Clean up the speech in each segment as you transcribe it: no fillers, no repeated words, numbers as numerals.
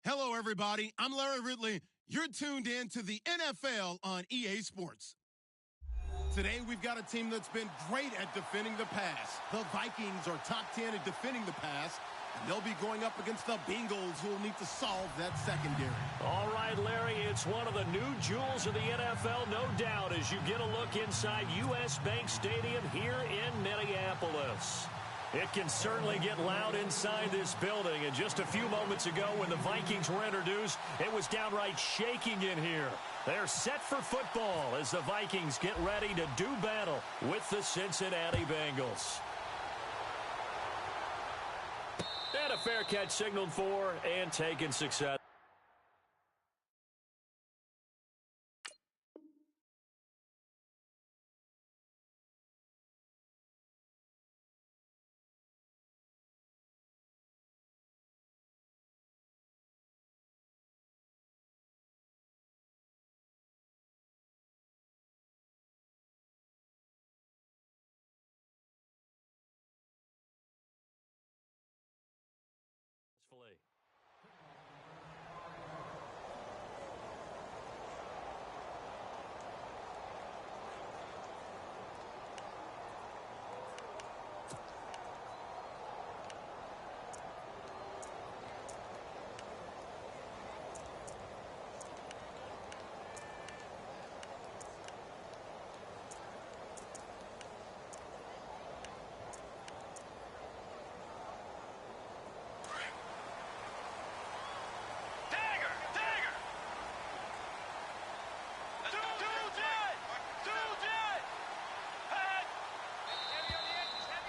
Hello, everybody. I'm Larry Ridley. You're tuned in to the NFL on EA Sports. Today, we've got a team that's been great at defending the pass. The Vikings are top 10 at defending the pass, and they'll be going up against the Bengals, who will need to solve that secondary. All right, Larry, it's one of the new jewels of the NFL, no doubt, as you get a look inside U.S. Bank Stadium here in Minneapolis. It can certainly get loud inside this building, and just a few moments ago when the Vikings were introduced, it was downright shaking in here. They're set for football as the Vikings get ready to do battle with the Cincinnati Bengals. And a fair catch signaled for and taken success.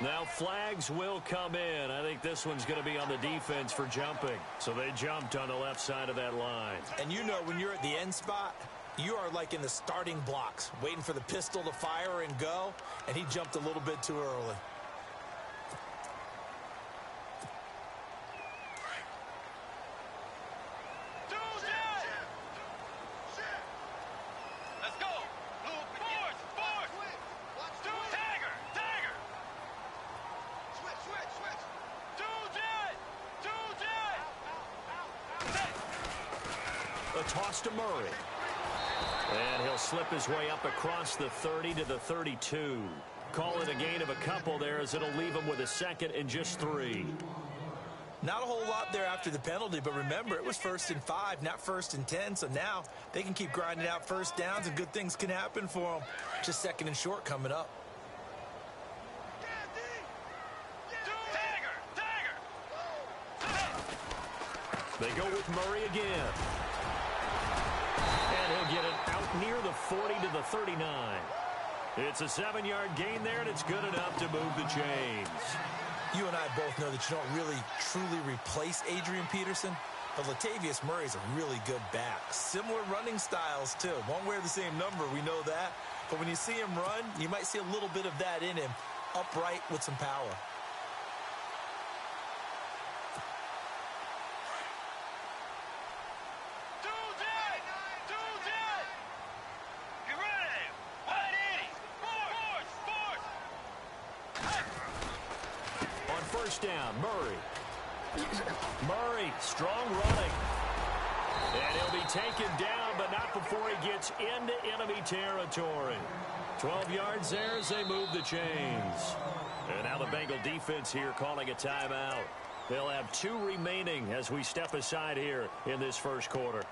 Now flags will come in. I think this one's going to be on the defense for jumping. So they jumped on the left side of that line. And you know when you're at the end spot, you are like in the starting blocks, waiting for the pistol to fire and go, and he jumped a little bit too early. Toss to Murray. And he'll slip his way up across the 30 to the 32. Call it a gain of a couple there as it'll leave him with a second and just 3. Not a whole lot there after the penalty, but remember, it was 1st and 5, not 1st and 10, so now they can keep grinding out first downs and good things can happen for them. Just 2nd and short coming up. They go with Murray again. And he'll get it out near the 40 to the 39. It's a 7-yard gain there, and it's good enough to move the chains. You and I both know that you don't really, truly replace Adrian Peterson, but Latavius Murray's a really good back. Similar running styles, too. Won't wear the same number, we know that. But when you see him run, you might see a little bit of that in him, upright with some power. Down, Murray. Murray, strong running. And he'll be taken down, but not before he gets into enemy territory. 12 yards there as they move the chains. And now the Bengal defense here calling a timeout. They'll have 2 remaining as we step aside here in this first quarter.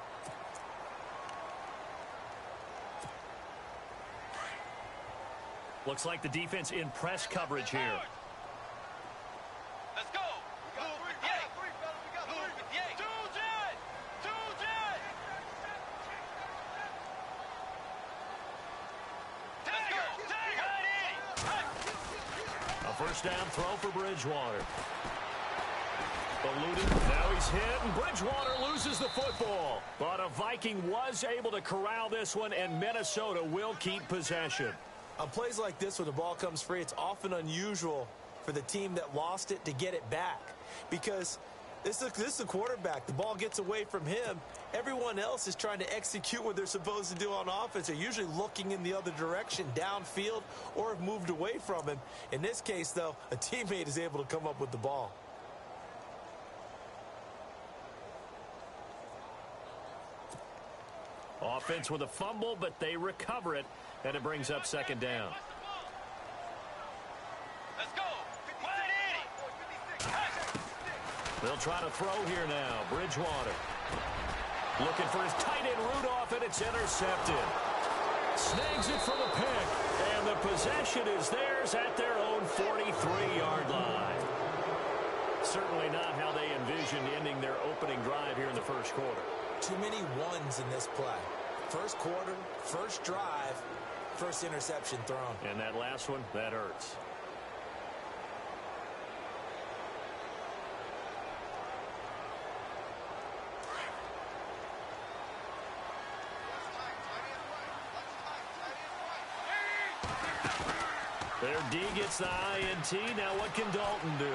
Looks like the defense in press coverage here. First down throw for Bridgewater. Eluding. Now he's hit, and Bridgewater loses the football. But a Viking was able to corral this one, and Minnesota will keep possession. On plays like this, when the ball comes free, it's often unusual for the team that lost it to get it back. Because this is a quarterback. The ball gets away from him. Everyone else is trying to execute what they're supposed to do on offense. They're usually looking in the other direction, downfield, or have moved away from him. In this case, though, a teammate is able to come up with the ball. Offense with a fumble, but they recover it, and it brings up second down. Let's go. They'll try to throw here now. Bridgewater looking for his tight end Rudolph, and it's intercepted. Snags it for the pick, and the possession is theirs at their own 43-yard line. Certainly not how they envisioned ending their opening drive here in the first quarter. Too many ones in this play. First quarter, first drive, first interception thrown. And that last one, that hurts. Their D gets the INT. Now what can Dalton do?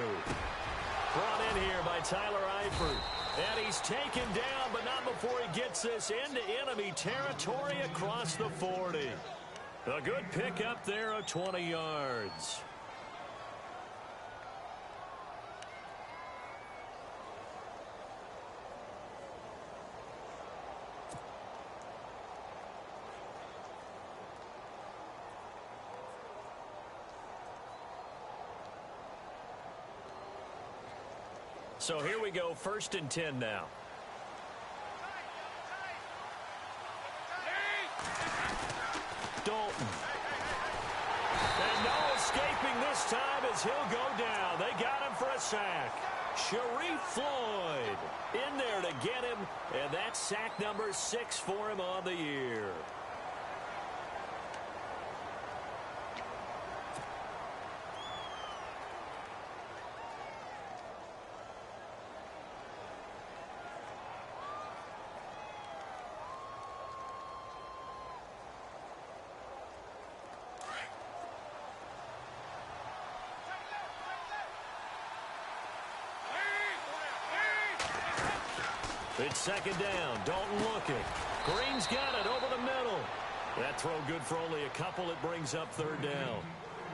Brought in here by Tyler Eifert. And he's taken down, but not before he gets this into enemy territory across the 40. A good pickup there of 20 yards. So here we go, 1st and 10 now. Dalton. And no escaping this time as he'll go down. They got him for a sack. Sharif Floyd in there to get him, and that's sack number 6 for him on the year. It's second down. Dalton looking. Green's got it over the middle. That throw good for only a couple. It brings up 3rd down.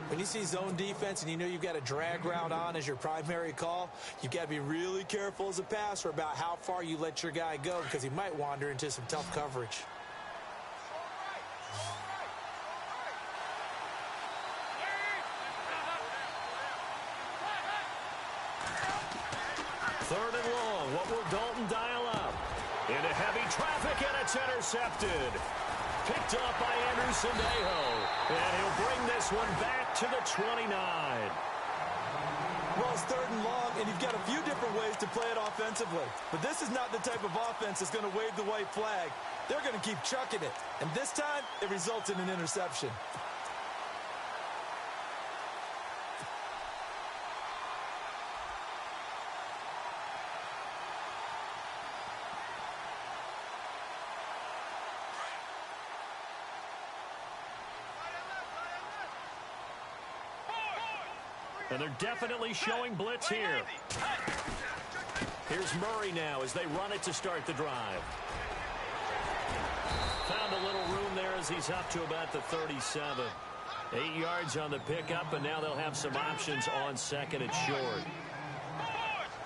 When you see zone defense and you know you've got a drag route on as your primary call, you've got to be really careful as a passer about how far you let your guy go because he might wander into some tough coverage. Third and long. What will Dalton dial up? Into heavy traffic, and it's intercepted. Picked up by Andrew Sendejo. And he'll bring this one back to the 29. Well, it's 3rd and long, and you've got a few different ways to play it offensively. But this is not the type of offense that's going to wave the white flag. They're going to keep chucking it. And this time, it results in an interception. And they're definitely showing blitz here. Here's Murray now as they run it to start the drive. Found a little room there as he's up to about the 37. 8 yards on the pickup, and now they'll have some options on 2nd and short.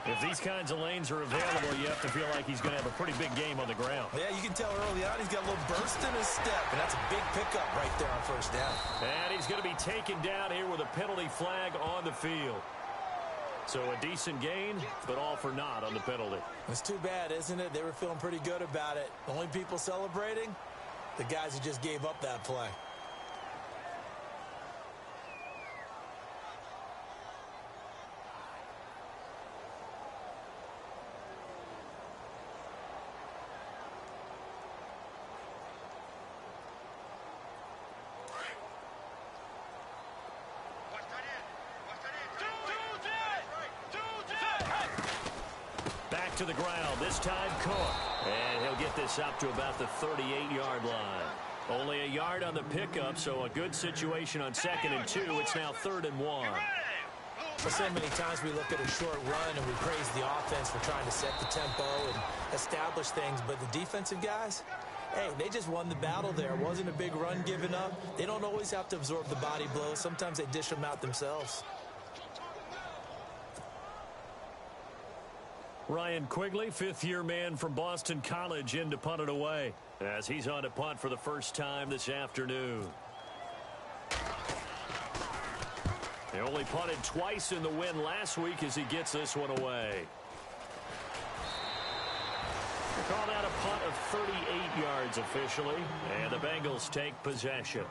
If these kinds of lanes are available, you have to feel like he's going to have a pretty big game on the ground. Yeah, you can tell early on he's got a little burst in his step, and that's a big pickup right there on 1st down. And he's going to be taken down here with a penalty flag on the field. So a decent gain, but all for naught on the penalty. It's too bad, isn't it? They were feeling pretty good about it. The only people celebrating, the guys who just gave up that play. To the ground, this time Cook. And he'll get this up to about the 38-yard line. Only a yard on the pickup, so a good situation on 2nd and 2. It's now 3rd and 1. Well, so many times we look at a short run and we praise the offense for trying to set the tempo and establish things, but the defensive guys, hey, they just won the battle there. It wasn't a big run given up. They don't always have to absorb the body blows. Sometimes they dish them out themselves. Ryan Quigley, 5th-year man from Boston College, in to punt it away. as he's on to punt for the first time this afternoon. He only punted twice in the win last week as he gets this one away. They're calling out a punt of 38 yards officially, and the Bengals take possession.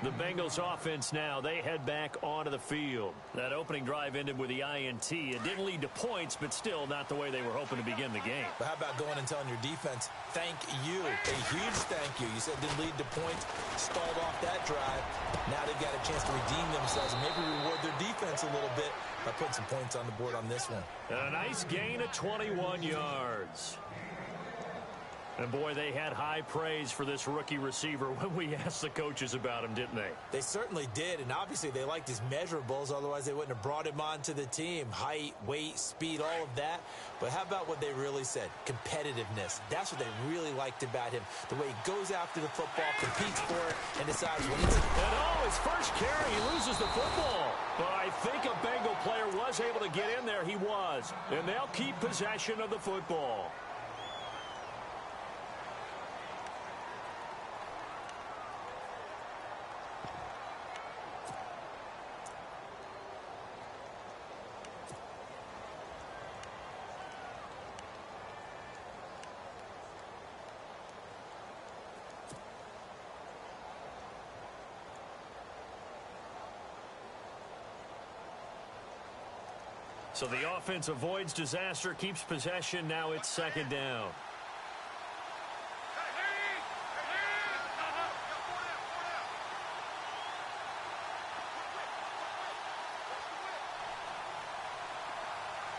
The Bengals offense now, they head back onto the field. That opening drive ended with the INT. It didn't lead to points, but still not the way they were hoping to begin the game. But how about going and telling your defense, thank you, a huge thank you. You said it didn't lead to points, stalled off that drive. Now they've got a chance to redeem themselves and maybe reward their defense a little bit by putting some points on the board on this one. And a nice gain of 21 yards. And, boy, they had high praise for this rookie receiver when we asked the coaches about him, didn't they? They certainly did, and obviously they liked his measurables. Otherwise, they wouldn't have brought him onto the team. Height, weight, speed, all of that. But how about what they really said? Competitiveness. That's what they really liked about him. The way he goes after the football, competes for it, and decides when it's... And, his first carry, he loses the football. But I think a Bengal player was able to get in there. He was. And they'll keep possession of the football. So the offense avoids disaster, keeps possession. Now it's second down.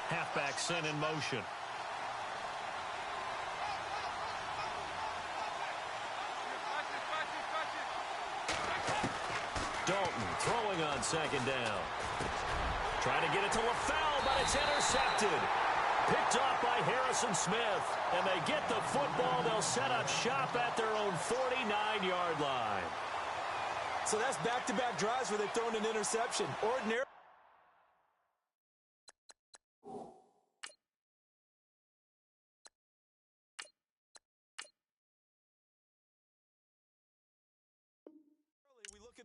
Halfback sent in motion. Dalton throwing on second down. Trying to get it to LaFell, but it's intercepted. Picked off by Harrison Smith. And they get the football. They'll set up shop at their own 49-yard line. So that's back-to-back drives where they've thrown an interception. Ordinary.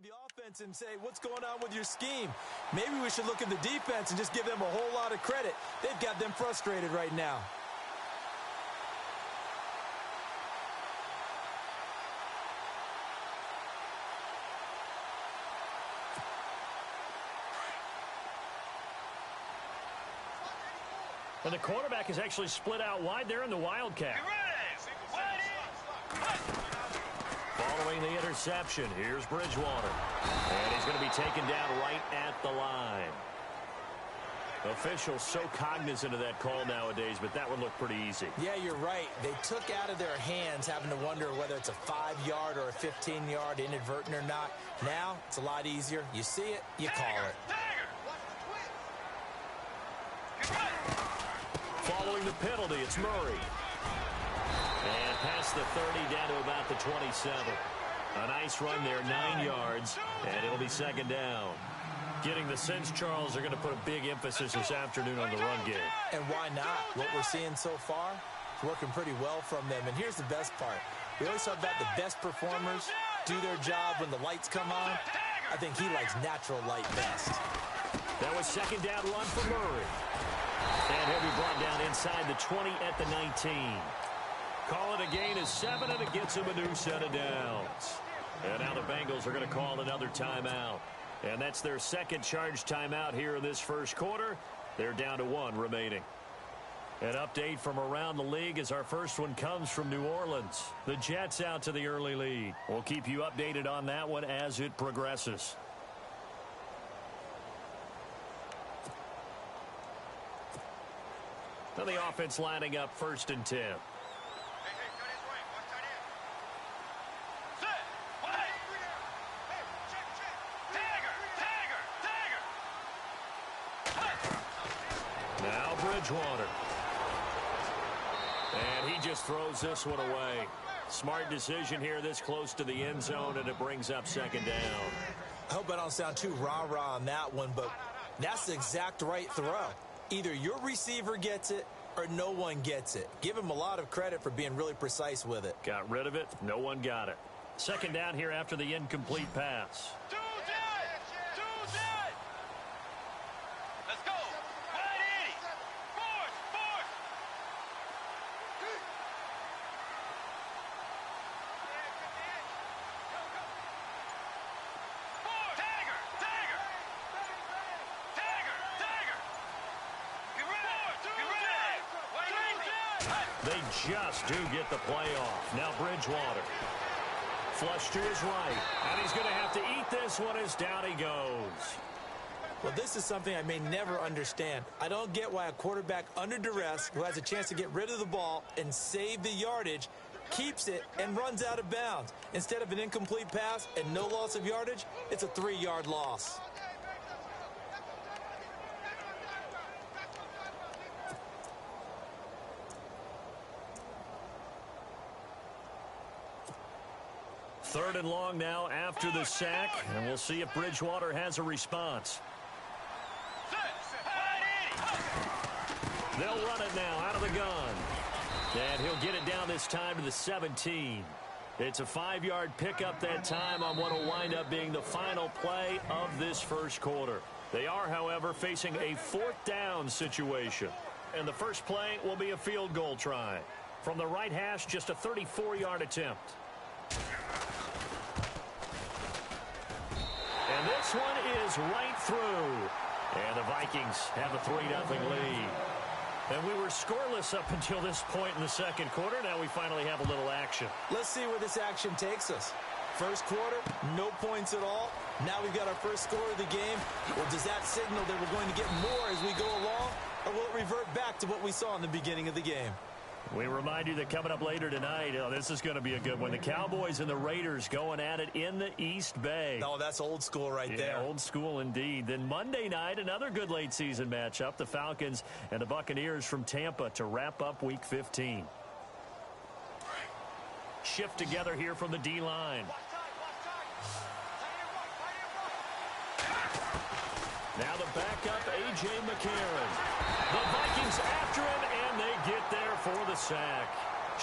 The offense and say, what's going on with your scheme? Maybe we should look at the defense and just give them a whole lot of credit. They've got them frustrated right now. And the quarterback is actually split out wide there in the Wildcat. Following the interception, here's Bridgewater. And he's going to be taken down right at the line. Officials so cognizant of that call nowadays, but that would look pretty easy. Yeah, you're right. They took out of their hands having to wonder whether it's a 5-yard or a 15-yard inadvertent or not. Now, it's a lot easier. You see it, you call it. Following the penalty, it's Murray. And past the 30 down to about the 27. A nice run there, 9 yards, and it'll be second down. Getting the sense, Charles, are going to put a big emphasis this afternoon on the run game. And why not? What we're seeing so far is working pretty well from them. And here's the best part. We always talk about the best performers do their job when the lights come on. I think he likes natural light best. That was second down run for Murray. And he'll be brought down inside the 20 at the 19. Call it a gain of 7, and it gets him a new set of downs. And now the Bengals are going to call another timeout. And that's their second charge timeout here in this first quarter. They're down to 1 remaining. An update from around the league as our first one comes from New Orleans. The Jets out to the early lead. We'll keep you updated on that one as it progresses. Now the offense lining up 1st and 10. Now Bridgewater. And he just throws this one away. Smart decision here this close to the end zone, and it brings up second down. I hope I don't sound too rah-rah on that one, but that's the exact right throw. Either your receiver gets it or no one gets it. Give him a lot of credit for being really precise with it. Got rid of it. No one got it. Second down here after the incomplete pass. Let's go. Right 80. Force. Tagger. Get ready. They just do get the play off. Now Bridgewater. Flush to his right. And he's going to have to eat this one as down he goes. Well, this is something I may never understand. I don't get why a quarterback under duress who has a chance to get rid of the ball and save the yardage keeps it and runs out of bounds. Instead of an incomplete pass and no loss of yardage, it's a 3-yard loss. Third and long now after the sack, and we'll see if Bridgewater has a response. They'll run it now out of the gun. And he'll get it down this time to the 17. It's a 5-yard pickup that time on what will wind up being the final play of this first quarter. They are, however, facing a 4th down situation. And the first play will be a field goal try. From the right hash, just a 34-yard attempt. And this one is right through. And the Vikings have a 3-0 lead. And we were scoreless up until this point in the second quarter. Now we finally have a little action. Let's see where this action takes us. First quarter, no points at all. Now we've got our first score of the game. Well, does that signal that we're going to get more as we go along? Or will it revert back to what we saw in the beginning of the game? We remind you that coming up later tonight, this is going to be a good one. The Cowboys and the Raiders going at it in the East Bay. Oh, that's old school right there. Old school indeed. Then Monday night, another good late season matchup. The Falcons and the Buccaneers from Tampa to wrap up Week 15. Shift together here from the D-line. Now the backup, A.J. McCarron. The Vikings after him, and they get there for the sack.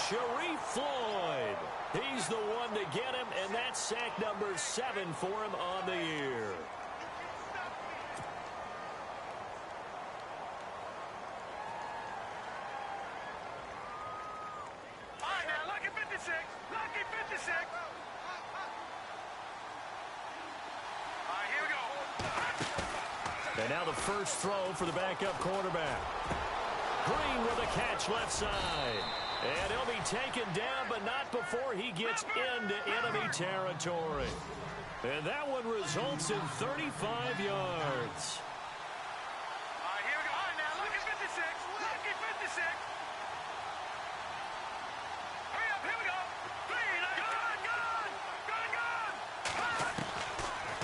Sharif Floyd. He's the one to get him, and that's sack number 7 for him on the year. All right, now, lucky 56. Lucky 56. All right, here we go. And now the first throw for the backup quarterback. Green with a catch left side. And he'll be taken down, but not before he gets into enemy territory. And that one results in 35 yards. All right, here we go. All right, now, lucky 56. Lucky 56. Hurry up, here we go. Green, gun.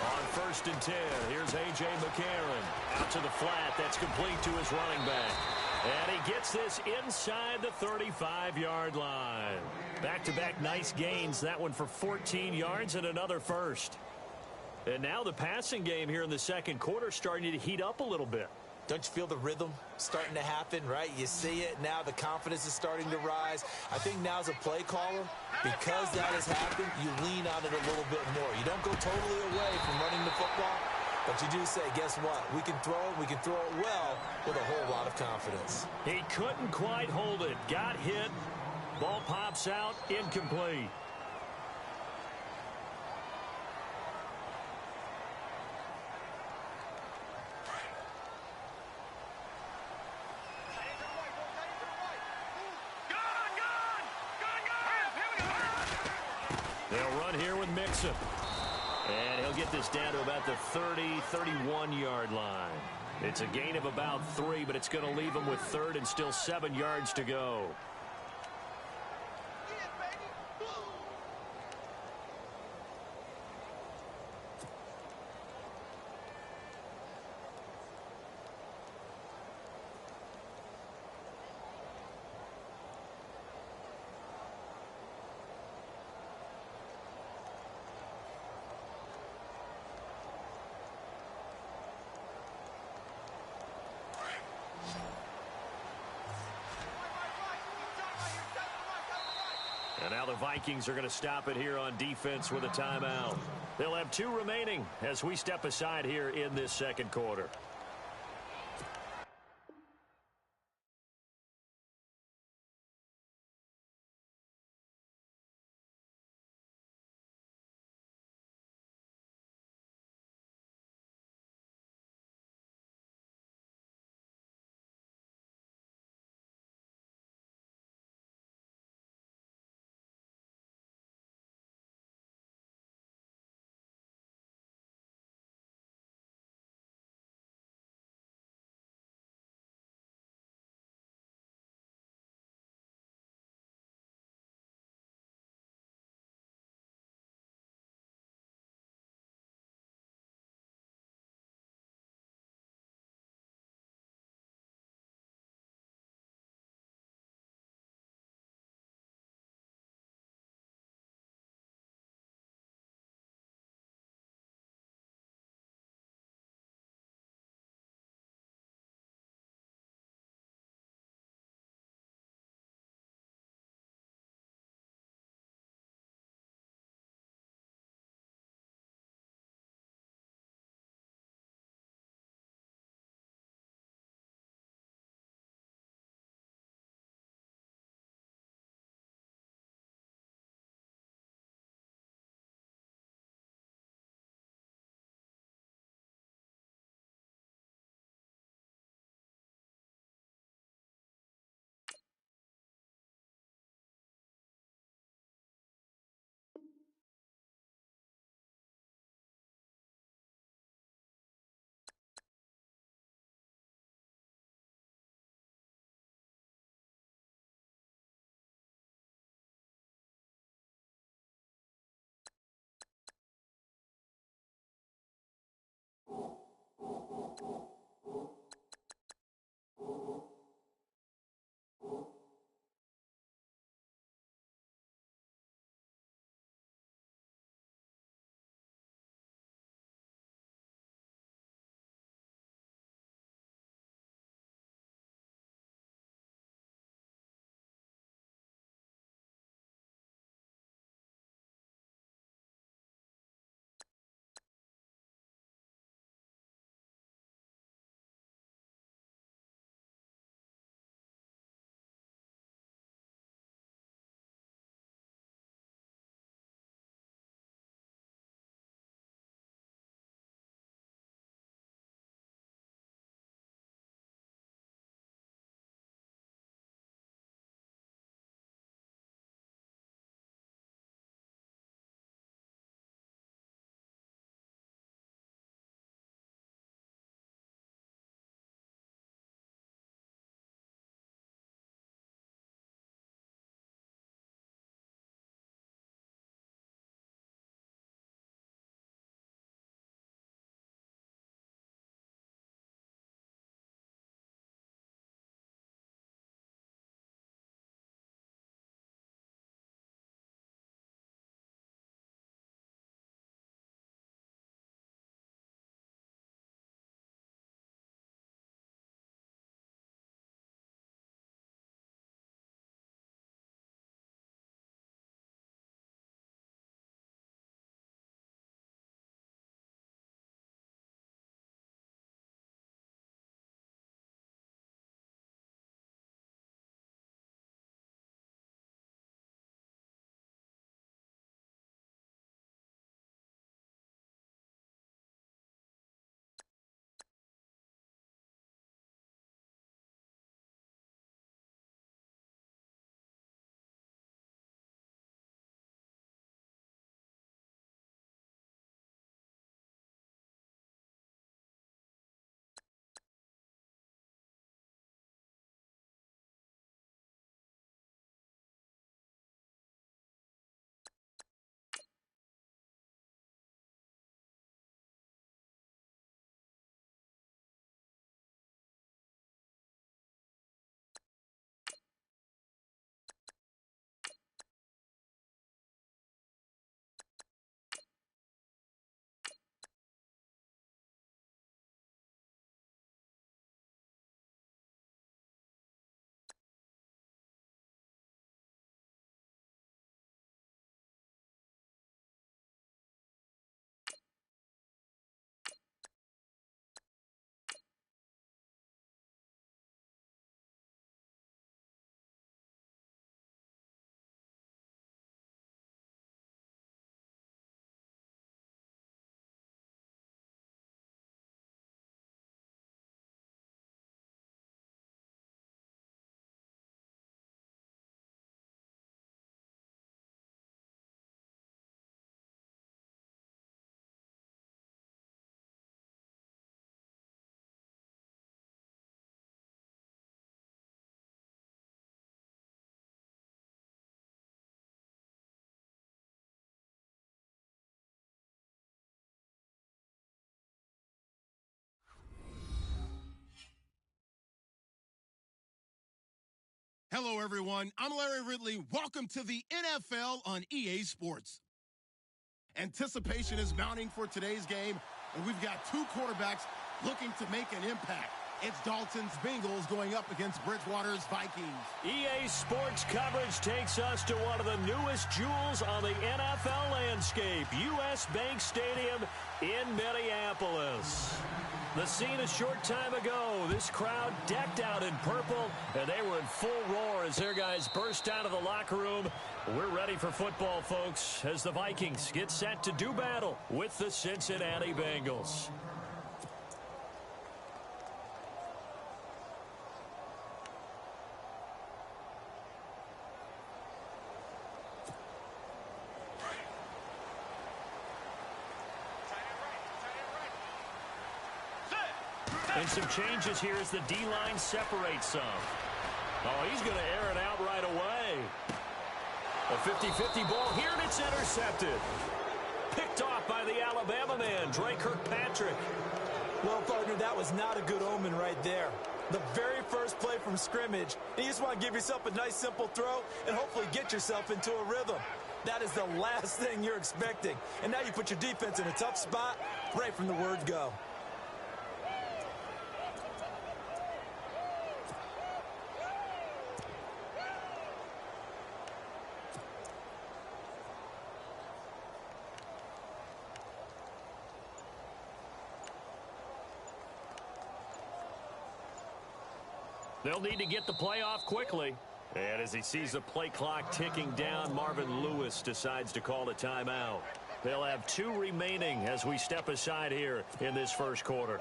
On 1st and 10, here's A.J. McCarron. Out to the flat. That's complete to his running back. And he gets this inside the 35-yard line. Back-to-back nice gains. That one for 14 yards and another first. And now the passing game here in the second quarter starting to heat up a little bit. Don't you feel the rhythm starting to happen, right? You see it now. The confidence is starting to rise. I think now as a play caller, because that has happened, you lean on it a little bit more. You don't go totally away from running the football, but you do say, guess what? We can throw it well with a whole lot of confidence. He couldn't quite hold it. Got hit. Ball pops out. Incomplete. They'll run here with Mixon. And he'll get this down to about the 30, 31-yard line. It's a gain of about 3, but it's going to leave him with 3rd and still 7 yards to go. And now the Vikings are going to stop it here on defense with a timeout. They'll have 2 remaining as we step aside here in this second quarter. Hello, everyone. I'm Larry Ridley. Welcome to the NFL on EA Sports. Anticipation is mounting for today's game, and we've got two quarterbacks looking to make an impact. It's Dalton's Bengals going up against Bridgewater's Vikings. EA Sports coverage takes us to one of the newest jewels on the NFL landscape, US Bank Stadium in Minneapolis. The scene a short time ago, this crowd decked out in purple, and they were in full roar as their guys burst out of the locker room. We're ready for football, folks, as the Vikings get set to do battle with the Cincinnati Bengals. And some changes here as the D-line separates some. Oh, he's going to air it out right away. A 50-50 ball here, and it's intercepted. Picked off by the Alabama man, Dre Kirkpatrick. Well, partner, that was not a good omen right there. The very first play from scrimmage, and you just want to give yourself a nice, simple throw and hopefully get yourself into a rhythm. That is the last thing you're expecting. And now you put your defense in a tough spot right from the word go. They'll need to get the play off quickly. And as he sees the play clock ticking down, Marvin Lewis decides to call a timeout. They'll have 2 remaining as we step aside here in this first quarter.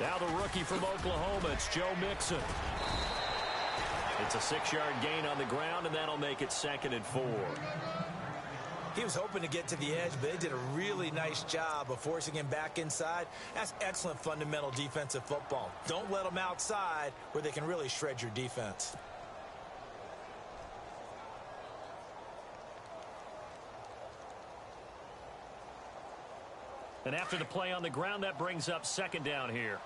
Now the rookie from Oklahoma, it's Joe Mixon. It's a 6-yard gain on the ground, and that'll make it 2nd and 4. He was hoping to get to the edge, but they did a really nice job of forcing him back inside. That's excellent fundamental defensive football. Don't let them outside where they can really shred your defense. And after the play on the ground, that brings up 2nd down here.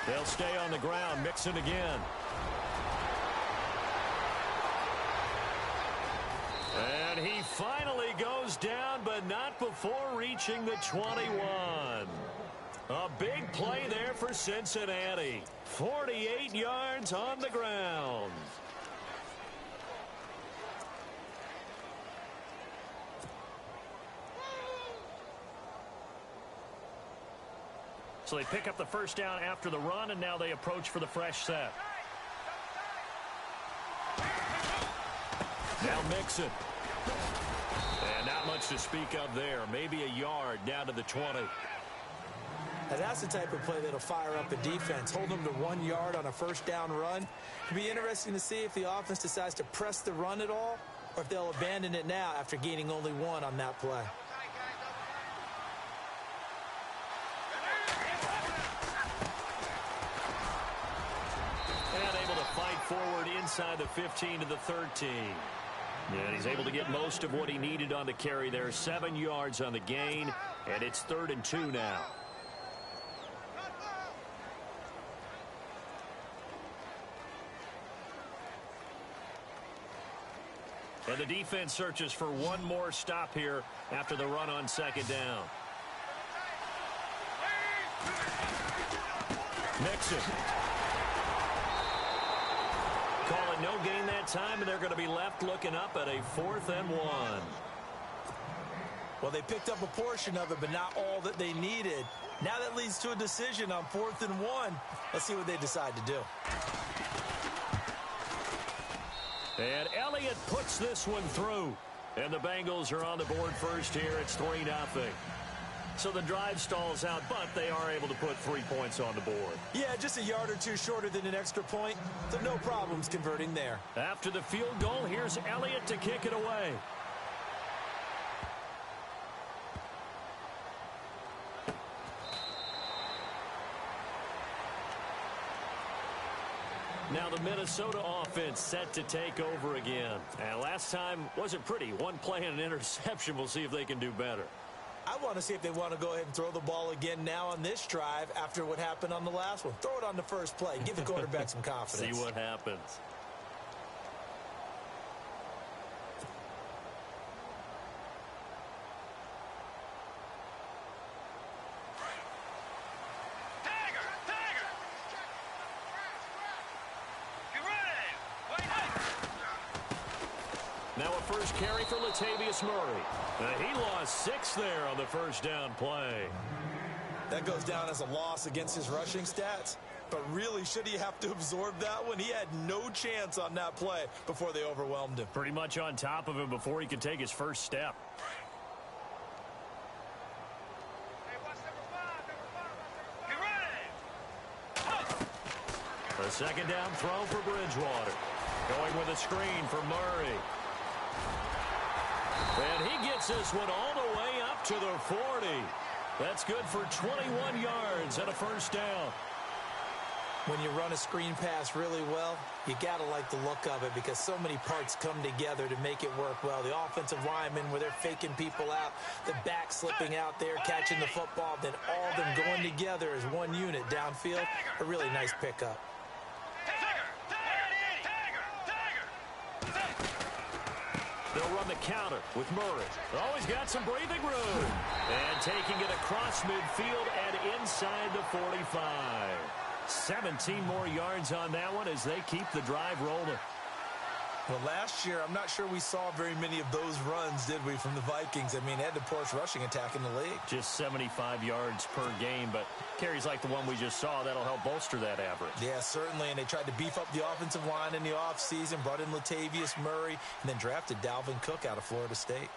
They'll stay on the ground. Mixon again. And he finally goes down, but not before reaching the 21. A big play there for Cincinnati. 48 yards on the ground. So they pick up the first down after the run, and now they approach for the fresh set. Now Mixon. And not much to speak of there. Maybe a yard down to the 20. Now that's the type of play that'll fire up a defense. Hold them to 1 yard on a first down run. It'll be interesting to see if the offense decides to press the run at all, or if they'll abandon it now after gaining only 1 on that play. Forward inside the 15 to the 13. And he's able to get most of what he needed on the carry there. 7 yards on the gain, and it's 3rd and 2 now. And the defense searches for one more stop here after the run on 2nd down. Mixon. Call it no gain that time, and they're going to be left looking up at a 4th and 1. Well, they picked up a portion of it, but not all that they needed. Now that leads to a decision on 4th and 1. Let's see what they decide to do. And Elliott puts this one through. And the Bengals are on the board first here. It's 3-0. So the drive stalls out, but they are able to put 3 points on the board. Yeah, just a yard or two shorter than an extra point, so no problems converting there. After the field goal, here's Elliott to kick it away. Now the Minnesota offense set to take over again. And last time wasn't pretty. One play and an interception. We'll see if they can do better. I want to see if they want to go ahead and throw the ball again now on this drive after what happened on the last one. Throw it on the first play. Give the quarterback some confidence. See what happens. Now a first carry for Latavius Murray. He lost 6 there on the first down play. That goes down as a loss against his rushing stats. But really, should he have to absorb that one? He had no chance on that play before they overwhelmed him. Pretty much on top of him before he could take his first step. A second down throw for Bridgewater. Going with a screen for Murray. And he gets this one all the way up to the 40. That's good for 21 yards and a first down. When you run a screen pass really well, you got to like the look of it because so many parts come together to make it work well. The offensive linemen where they're faking people out, the back slipping out there, catching the football, then all of them going together as one unit downfield. A really nice pickup. They'll run the counter with Murray. Always got some breathing room. And taking it across midfield and inside the 45. 17 more yards on that one as they keep the drive rolling. Well, last year, I'm not sure we saw very many of those runs, did we, from the Vikings? I mean, they had the poorest rushing attack in the league. Just 75 yards per game, but carries like the one we just saw, that'll help bolster that average. Yeah, certainly, and they tried to beef up the offensive line in the offseason, brought in Latavius Murray, and then drafted Dalvin Cook out of Florida State.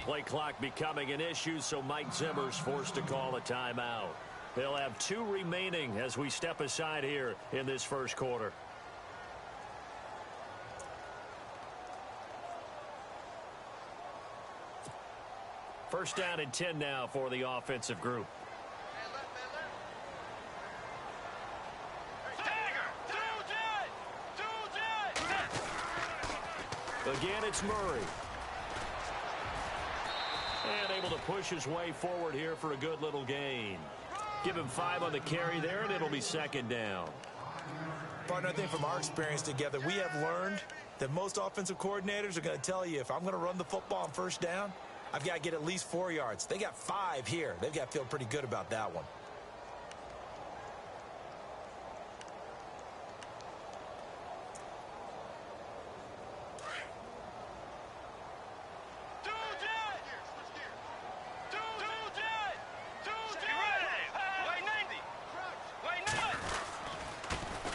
Play clock becoming an issue, so Mike Zimmer's forced to call a timeout. They'll have 2 remaining as we step aside here in this first quarter. First down and 10 now for the offensive group. Again, it's Murray. And able to push his way forward here for a good little gain. Give him 5 on the carry there, and it'll be second down. Partner, I think from our experience together, we have learned that most offensive coordinators are going to tell you, if I'm going to run the football on first down, I've got to get at least 4 yards. They got 5 here. They've got to feel pretty good about that one.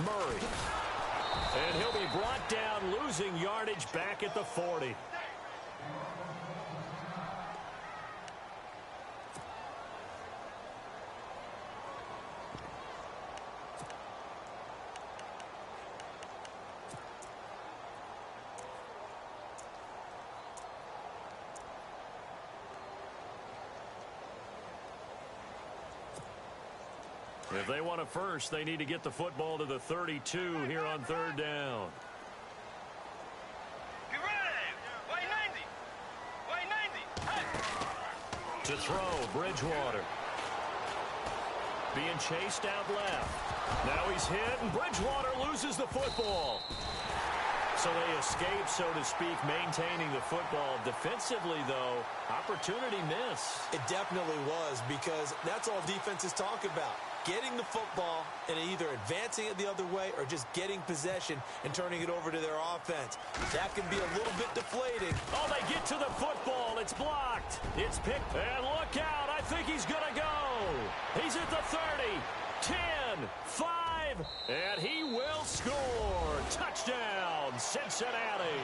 Murray. And he'll be brought down, losing yardage back at the 40. If they want a first, they need to get the football to the 32 here on third down. Get ready! Way 90! Way 90! Hey! To throw, Bridgewater. Being chased out left. Now he's hit, and Bridgewater loses the football. So they escape, so to speak, maintaining the football. Defensively, though, opportunity miss. It definitely was, because that's all defenses talk about. Getting the football and either advancing it the other way or just getting possession and turning it over to their offense. That can be a little bit deflating. Oh, they get to the football. It's blocked. It's picked. And look out. I think he's going to go. He's at the 30, 10, 5, and he will score. Touchdown, Cincinnati.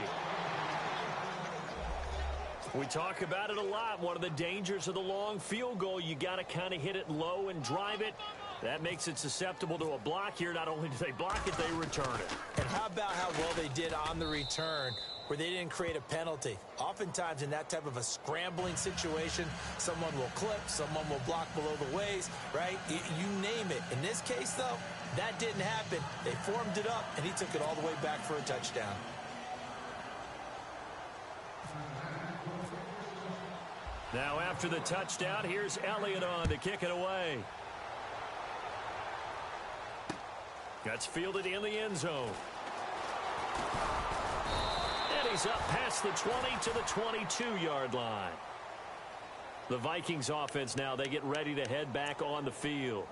We talk about it a lot. One of the dangers of the long field goal, you got to kind of hit it low and drive it. That makes it susceptible to a block here. Not only do they block it, they return it. And how about how well they did on the return, where they didn't create a penalty? Oftentimes in that type of a scrambling situation, someone will clip, someone will block below the waist, right? You name it. In this case, though, that didn't happen. They formed it up, and he took it all the way back for a touchdown. Now after the touchdown, here's Elliott on to kick it away. That's fielded in the end zone. And he's up past the 20 to the 22-yard line. The Vikings offense now, they get ready to head back on the field.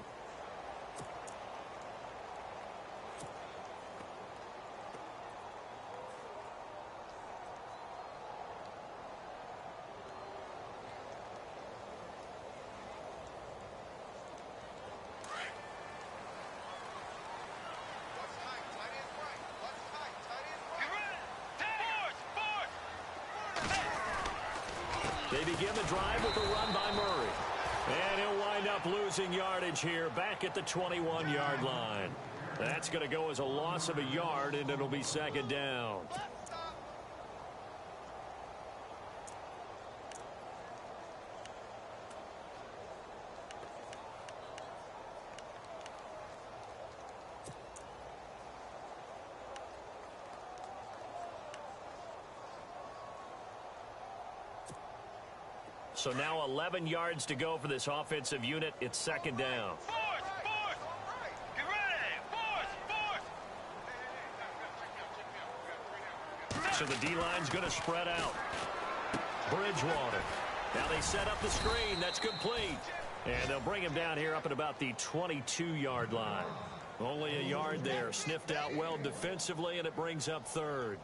They begin the drive with a run by Murray. And he'll wind up losing yardage here back at the 21-yard line. That's going to go as a loss of a yard, and it'll be second down. So now 11 yards to go for this offensive unit. It's second down. Get ready. So the D-line's going to spread out. Bridgewater. Now they set up the screen. That's complete. And they'll bring him down here up at about the 22-yard line. Only a yard there. Sniffed out well defensively, and it brings up third.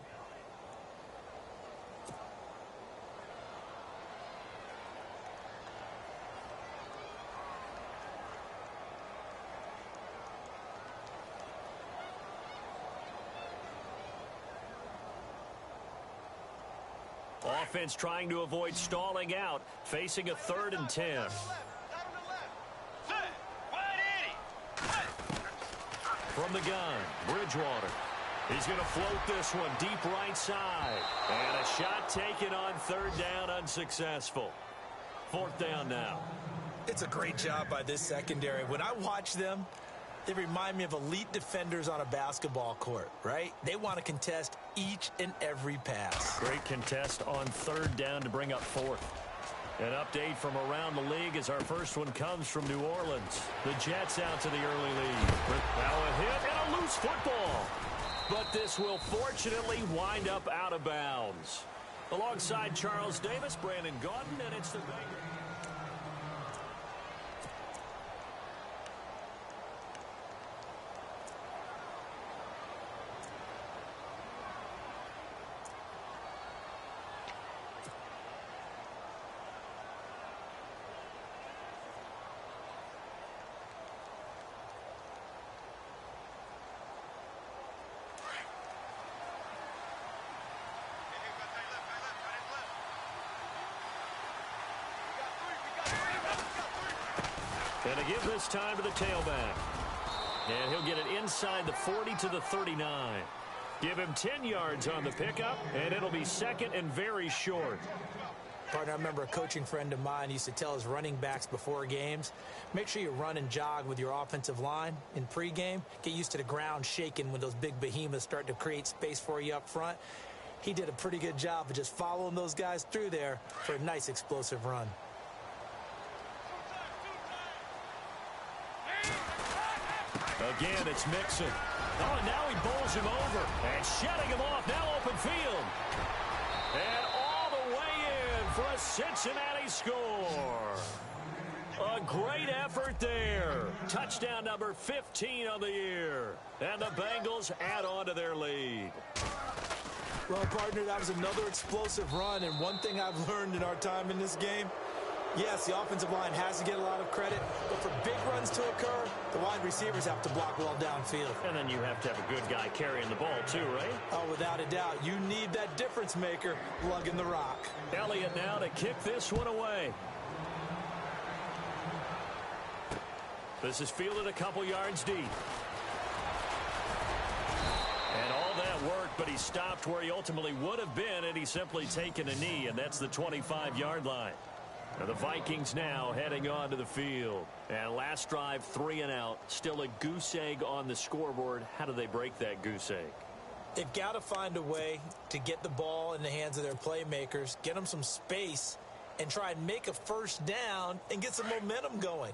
Offense trying to avoid stalling out, facing a 3rd and 10. From the gun, Bridgewater. He's going to float this one deep right side. And a shot taken on 3rd down, unsuccessful. 4th down now. It's a great job by this secondary. When I watch them, they remind me of elite defenders on a basketball court, right? They want to contest each and every pass. Great contest on 3rd down to bring up 4th. An update from around the league as our first one comes from New Orleans. The Jets out to the early lead. Now a hit and a loose football. But this will fortunately wind up out of bounds. Alongside Charles Davis, Brandon Gaudin, and it's the Bengals. And they give this time to the tailback. And he'll get it inside the 40 to the 39. Give him 10 yards on the pickup, and it'll be 2nd and very short. Partner, I remember a coaching friend of mine used to tell his running backs before games, make sure you run and jog with your offensive line in pregame. Get used to the ground shaking when those big behemoths start to create space for you up front. He did a pretty good job of just following those guys through there for a nice explosive run. Again, it's Mixon. Oh, and now he bowls him over. And shutting him off, now open field. And all the way in for a Cincinnati score. A great effort there. Touchdown number 15 on the year. And the Bengals add on to their lead. Well, partner, that was another explosive run. And one thing I've learned in our time in this game, yes, the offensive line has to get a lot of credit, but for big runs to occur, the wide receivers have to block well downfield. And then you have to have a good guy carrying the ball too, right? Oh, without a doubt. You need that difference maker lugging the rock. Elliott now to kick this one away. This is fielded a couple yards deep. And all that work, but he stopped where he ultimately would have been, and he's simply taken a knee, and that's the 25-yard line. And the Vikings now heading on to the field. And last drive, 3 and out. Still a goose egg on the scoreboard. How do they break that goose egg? They've got to find a way to get the ball in the hands of their playmakers, get them some space, and try and make a first down and get some momentum going.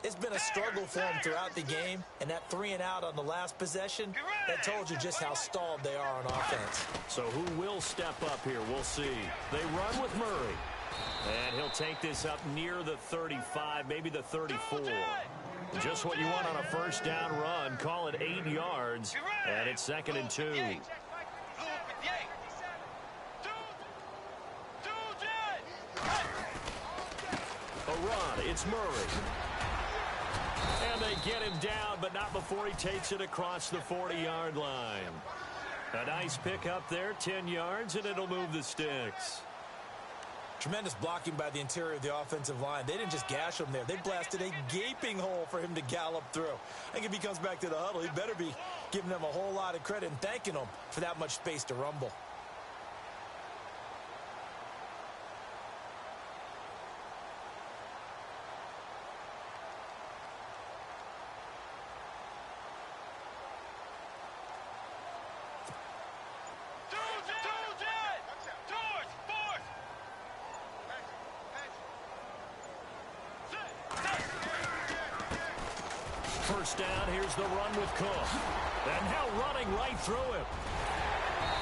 It's been a struggle for them throughout the game, and that 3 and out on the last possession, that told you just how stalled they are on offense. So who will step up here? We'll see. They run with Murray. And he'll take this up near the 35, maybe the 34. Just what you want on a first down run. Call it 8 yards, and it's 2nd and 2. A run, it's Murray. And they get him down, but not before he takes it across the 40-yard line. A nice pick up there, 10 yards, and it'll move the sticks. Tremendous blocking by the interior of the offensive line. They didn't just gash him there. They blasted a gaping hole for him to gallop through. I think if he comes back to the huddle, he better be giving them a whole lot of credit and thanking them for that much space to rumble. First down, here's the run with Cook. And now running right through him.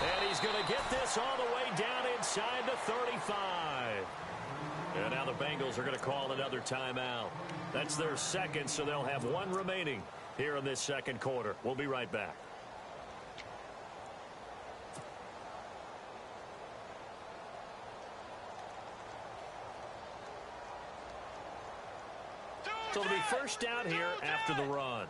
And he's going to get this all the way down inside the 35. And now the Bengals are going to call another timeout. That's their second, so they'll have one remaining here in this second quarter. We'll be right back. So it'll be first down here after the run.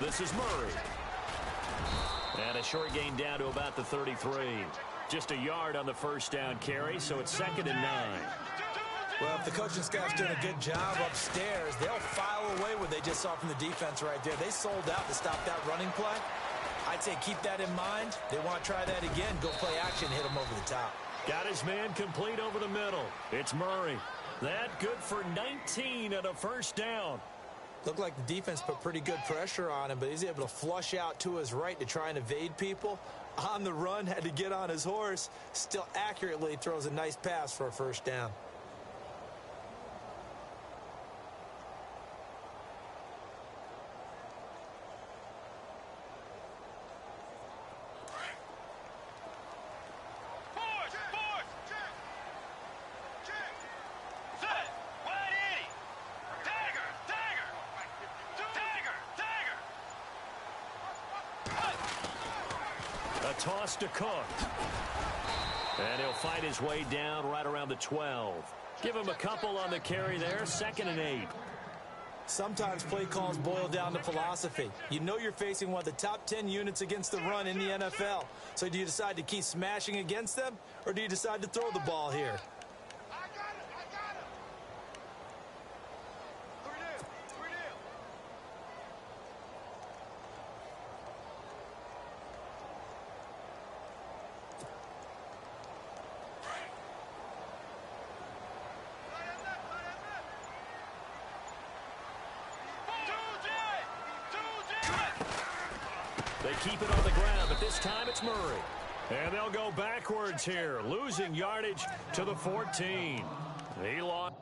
This is Murray. And a short gain down to about the 33. Just a yard on the first down carry, so it's 2nd and 9. Well, if the coaching staff's doing a good job upstairs, they'll file away what they just saw from the defense right there. They sold out to stop that running play. I'd say keep that in mind. They want to try that again. Go play action, hit them over the top. Got his man complete over the middle. It's Murray. That good for 19 and a first down. Looked like the defense put pretty good pressure on him, but he's able to flush out to his right to try and evade people. On the run, had to get on his horse. Still accurately throws a nice pass for a first down. Toss to Cook. And he'll fight his way down right around the 12. Give him a couple on the carry there. 2nd and 8. Sometimes play calls boil down to philosophy. You know you're facing one of the top 10 units against the run in the NFL. So do you decide to keep smashing against them, or do you decide to throw the ball here? They keep it on the ground, but this time it's Murray. And they'll go backwards here, losing yardage to the 14. He lost.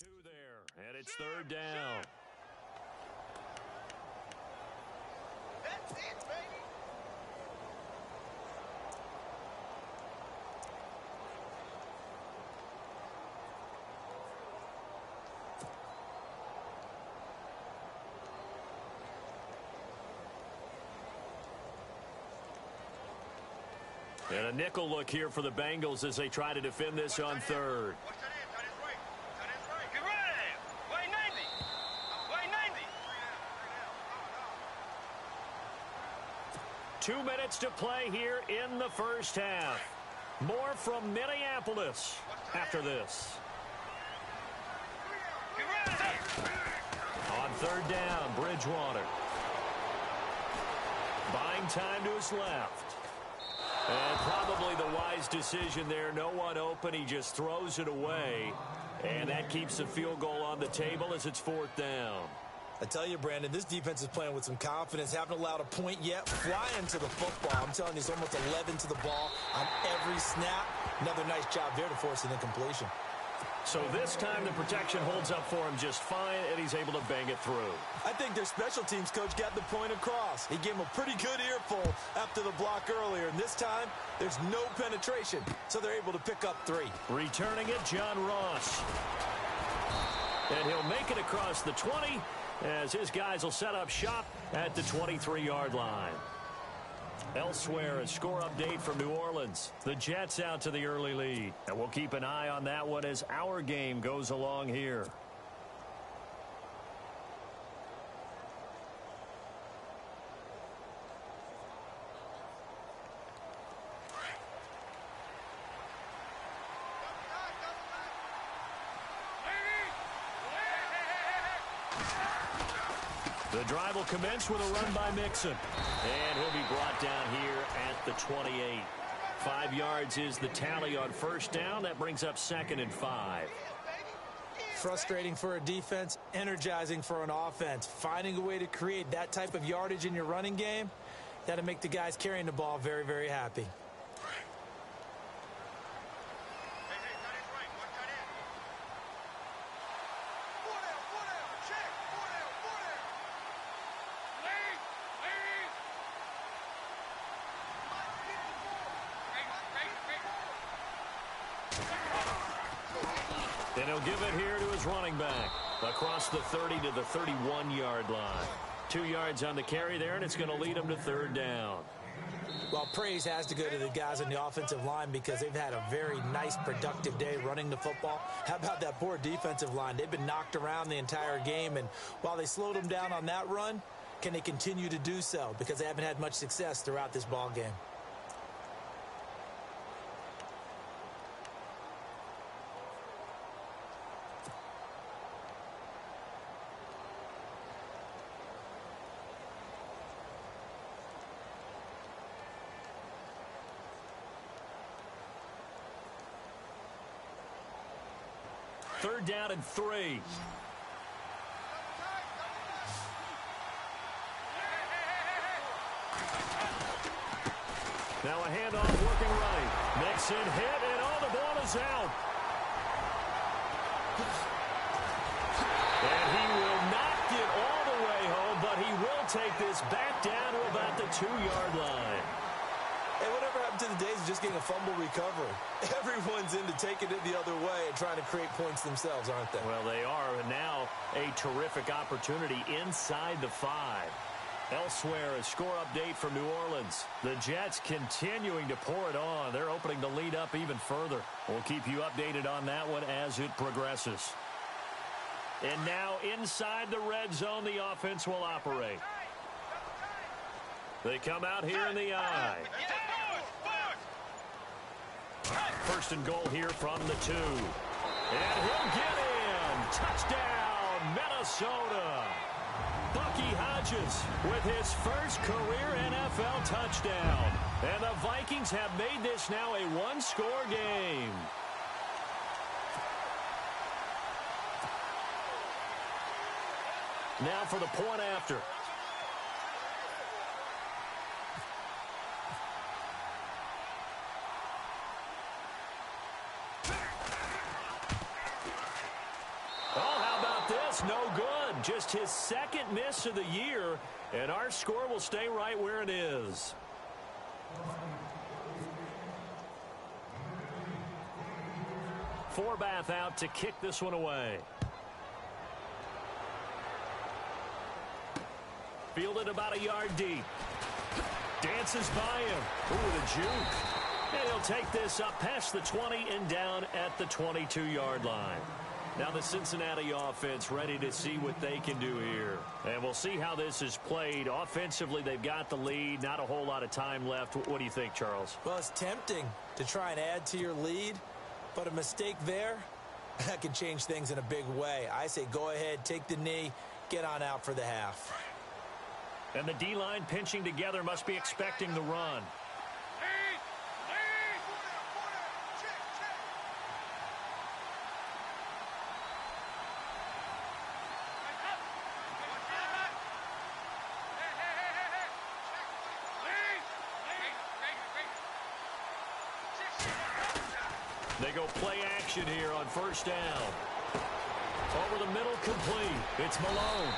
Two there, and it's 3rd down. And a nickel look here for the Bengals as they try to defend this on third. Get ready. Way 90. Way 90. 2 minutes to play here in the first half. More from Minneapolis after this. Get ready. On third down, Bridgewater. Buying time to his left. And probably the wise decision there. No one open. He just throws it away. And that keeps the field goal on the table as it's fourth down. I tell you, Brandon, this defense is playing with some confidence. Haven't allowed a point yet. Flying to the football. I'm telling you, it's almost 11 to the ball on every snap. Another nice job there to force an incompletion. So this time the protection holds up for him just fine, and he's able to bang it through. I think their special teams coach got the point across. He gave him a pretty good earful after the block earlier, and this time there's no penetration, so they're able to pick up 3. Returning it, John Ross. And he'll make it across the 20 as his guys will set up shop at the 23-yard line. Elsewhere, a score update from New Orleans. The Jets out to the early lead. And we'll keep an eye on that one as our game goes along here. The drive will commence with a run by Mixon. And he'll be brought down here at the 28. 5 yards is the tally on first down. That brings up 2nd and 5. Frustrating for a defense, energizing for an offense. Finding a way to create that type of yardage in your running game, that'll make the guys carrying the ball very, very happy. And he'll give it here to his running back. Across the 30 to the 31-yard line. 2 yards on the carry there, and it's going to lead him to third down. Well, praise has to go to the guys on the offensive line because they've had a very nice, productive day running the football. How about that poor defensive line? They've been knocked around the entire game, and while they slowed them down on that run, can they continue to do so? Because they haven't had much success throughout this ball game. Third down and 3. Now a handoff working right. Mixon hit, and the ball is out. And he will not get all the way home, but he will take this back down to about the 2-yard line. Hey, whatever happened to the days of just getting a fumble recovery? Everyone's into taking it the other way and trying to create points themselves, aren't they? Well, they are, and now a terrific opportunity inside the 5. Elsewhere, a score update from New Orleans. The Jets continuing to pour it on. They're opening the lead up even further. We'll keep you updated on that one as it progresses. And now inside the red zone, the offense will operate. They come out here in the eye. First and goal here from the 2. And he'll get in. Touchdown, Minnesota. Bucky Hodges with his first career NFL touchdown. And the Vikings have made this now a one-score game. Now for the point after. No good. Just his second miss of the year, and our score will stay right where it is. Forbath out to kick this one away. Fielded about a yard deep. Dances by him. Ooh, the juke. And he'll take this up past the 20 and down at the 22-yard line. Now the Cincinnati offense ready to see what they can do here. And we'll see how this is played. Offensively, they've got the lead. Not a whole lot of time left. What do you think, Charles? Well, it's tempting to try and add to your lead, but a mistake there, that can change things in a big way. I say go ahead, take the knee, get on out for the half. And the D-line pinching together must be expecting the run. They go play action here on first down. Over the middle, complete. It's Malone.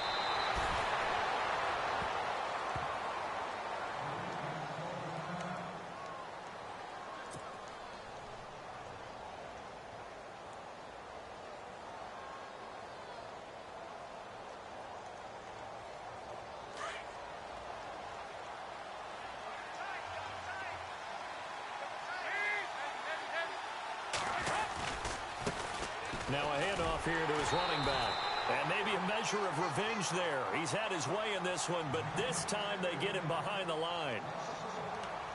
Now a handoff here to his running back. And maybe a measure of revenge there. He's had his way in this one, but this time they get him behind the line.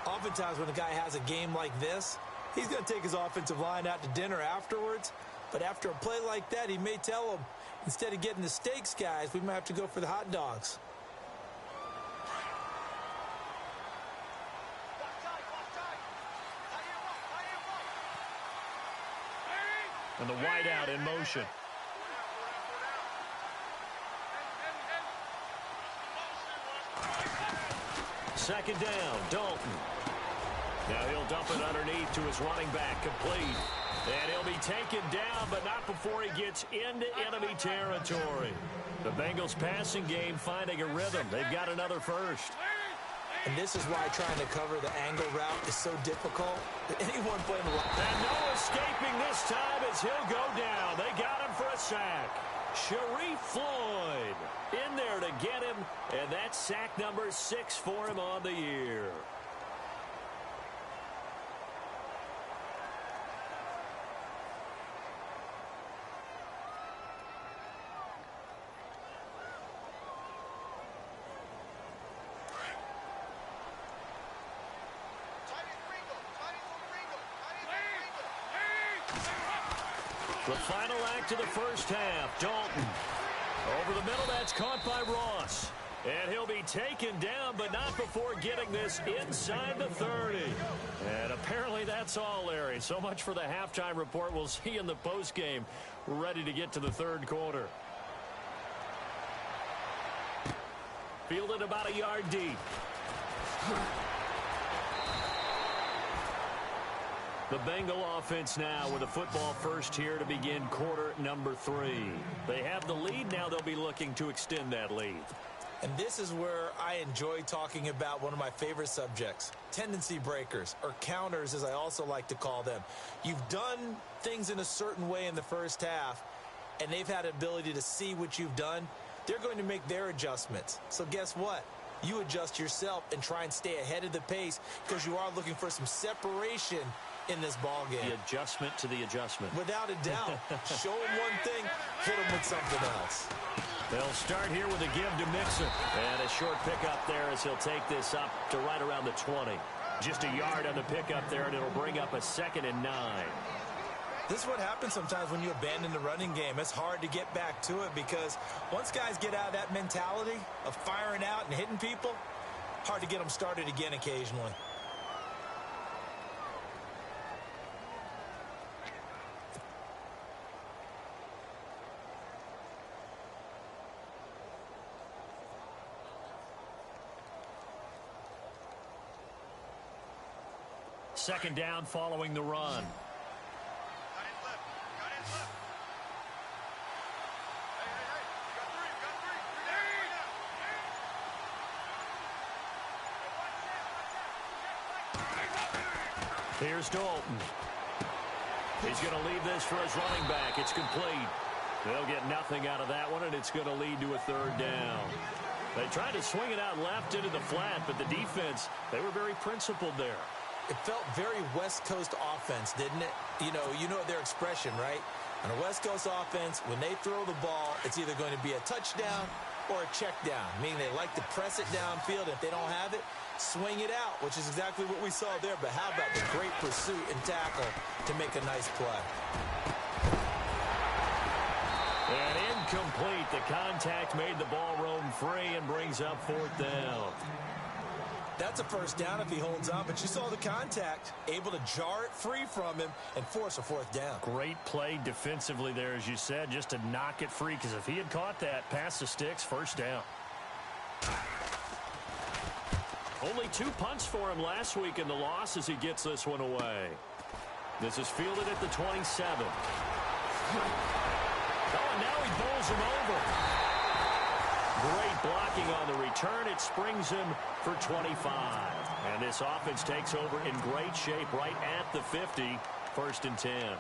Oftentimes when a guy has a game like this, he's going to take his offensive line out to dinner afterwards. But after a play like that, he may tell them, instead of getting the steaks, guys, we might have to go for the hot dogs. And the wideout in motion. Second down, Dalton. Now he'll dump it underneath to his running back, complete. And he'll be taken down, but not before he gets into enemy territory. The Bengals passing game finding a rhythm. They've got another first. And this is why trying to cover the angle route is so difficult. Anyone playing the line. And no escaping this time as he'll go down. They got him for a sack. Sharif Floyd in there to get him. And that's sack number 6 for him on the year. The final act of the first half, Dalton. Over the middle, that's caught by Ross. And he'll be taken down, but not before getting this inside the 30. And apparently that's all, Larry. So much for the halftime report. We'll see in the postgame. We're ready to get to the third quarter. Fielded about a yard deep. The Bengal offense now with a football first here to begin quarter number 3. They have the lead. Now they'll be looking to extend that lead. And this is where I enjoy talking about one of my favorite subjects, tendency breakers, or counters as I also like to call them. You've done things in a certain way in the first half, and they've had an ability to see what you've done. They're going to make their adjustments. So guess what? You adjust yourself and try and stay ahead of the pace because you are looking for some separation in this ball game. The adjustment to the adjustment. Without a doubt. Show them one thing, hit them with something else. They'll start here with a give to Mixon. And a short pickup there as he'll take this up to right around the 20. Just a yard on the pickup there, and it'll bring up a 2nd and 9. This is what happens sometimes when you abandon the running game. It's hard to get back to it because once guys get out of that mentality of firing out and hitting people, hard to get them started again occasionally. Second down following the run. Here's Dalton. He's going to leave this for his running back. It's complete. They'll get nothing out of that one, and it's going to lead to a third down. They tried to swing it out left into the flat, but the defense, they were very principled there. It felt very West Coast offense, didn't it? You know their expression, right? On a West Coast offense, when they throw the ball, it's either going to be a touchdown or a check down, meaning they like to press it downfield. If they don't have it, swing it out, which is exactly what we saw there. But how about the great pursuit and tackle to make a nice play? And incomplete. The contact made the ball roam free and brings up 4th down. That's a first down if he holds on, but you saw the contact, able to jar it free from him and force a 4th down. Great play defensively there, as you said, just to knock it free, because if he had caught that, past the sticks, first down. Only 2 punts for him last week in the loss as he gets this one away. This is fielded at the 27. Oh, and now he bowls him over. Great blocking on the return. It springs him for 25. And this offense takes over in great shape right at the 50, 1st and 10.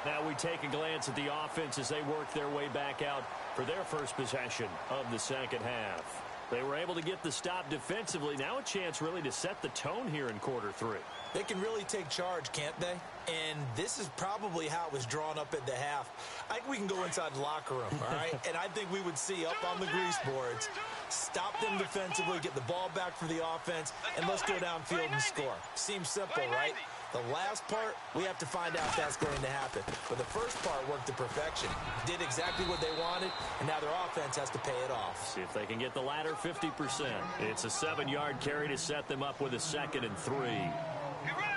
Now we take a glance at the offense as they work their way back out for their first possession of the second half. They were able to get the stop defensively. Now a chance really to set the tone here in quarter 3. They can really take charge, can't they? And this is probably how it was drawn up at the half. I think we can go inside the locker room, all right? And I think we would see up on the grease boards, stop them defensively, get the ball back for the offense, and let's go downfield and score. Seems simple, right? The last part, we have to find out if that's going to happen. But the first part worked to perfection. Did exactly what they wanted, and now their offense has to pay it off. See if they can get the latter 50%. It's a 7-yard carry to set them up with a 2nd and 3.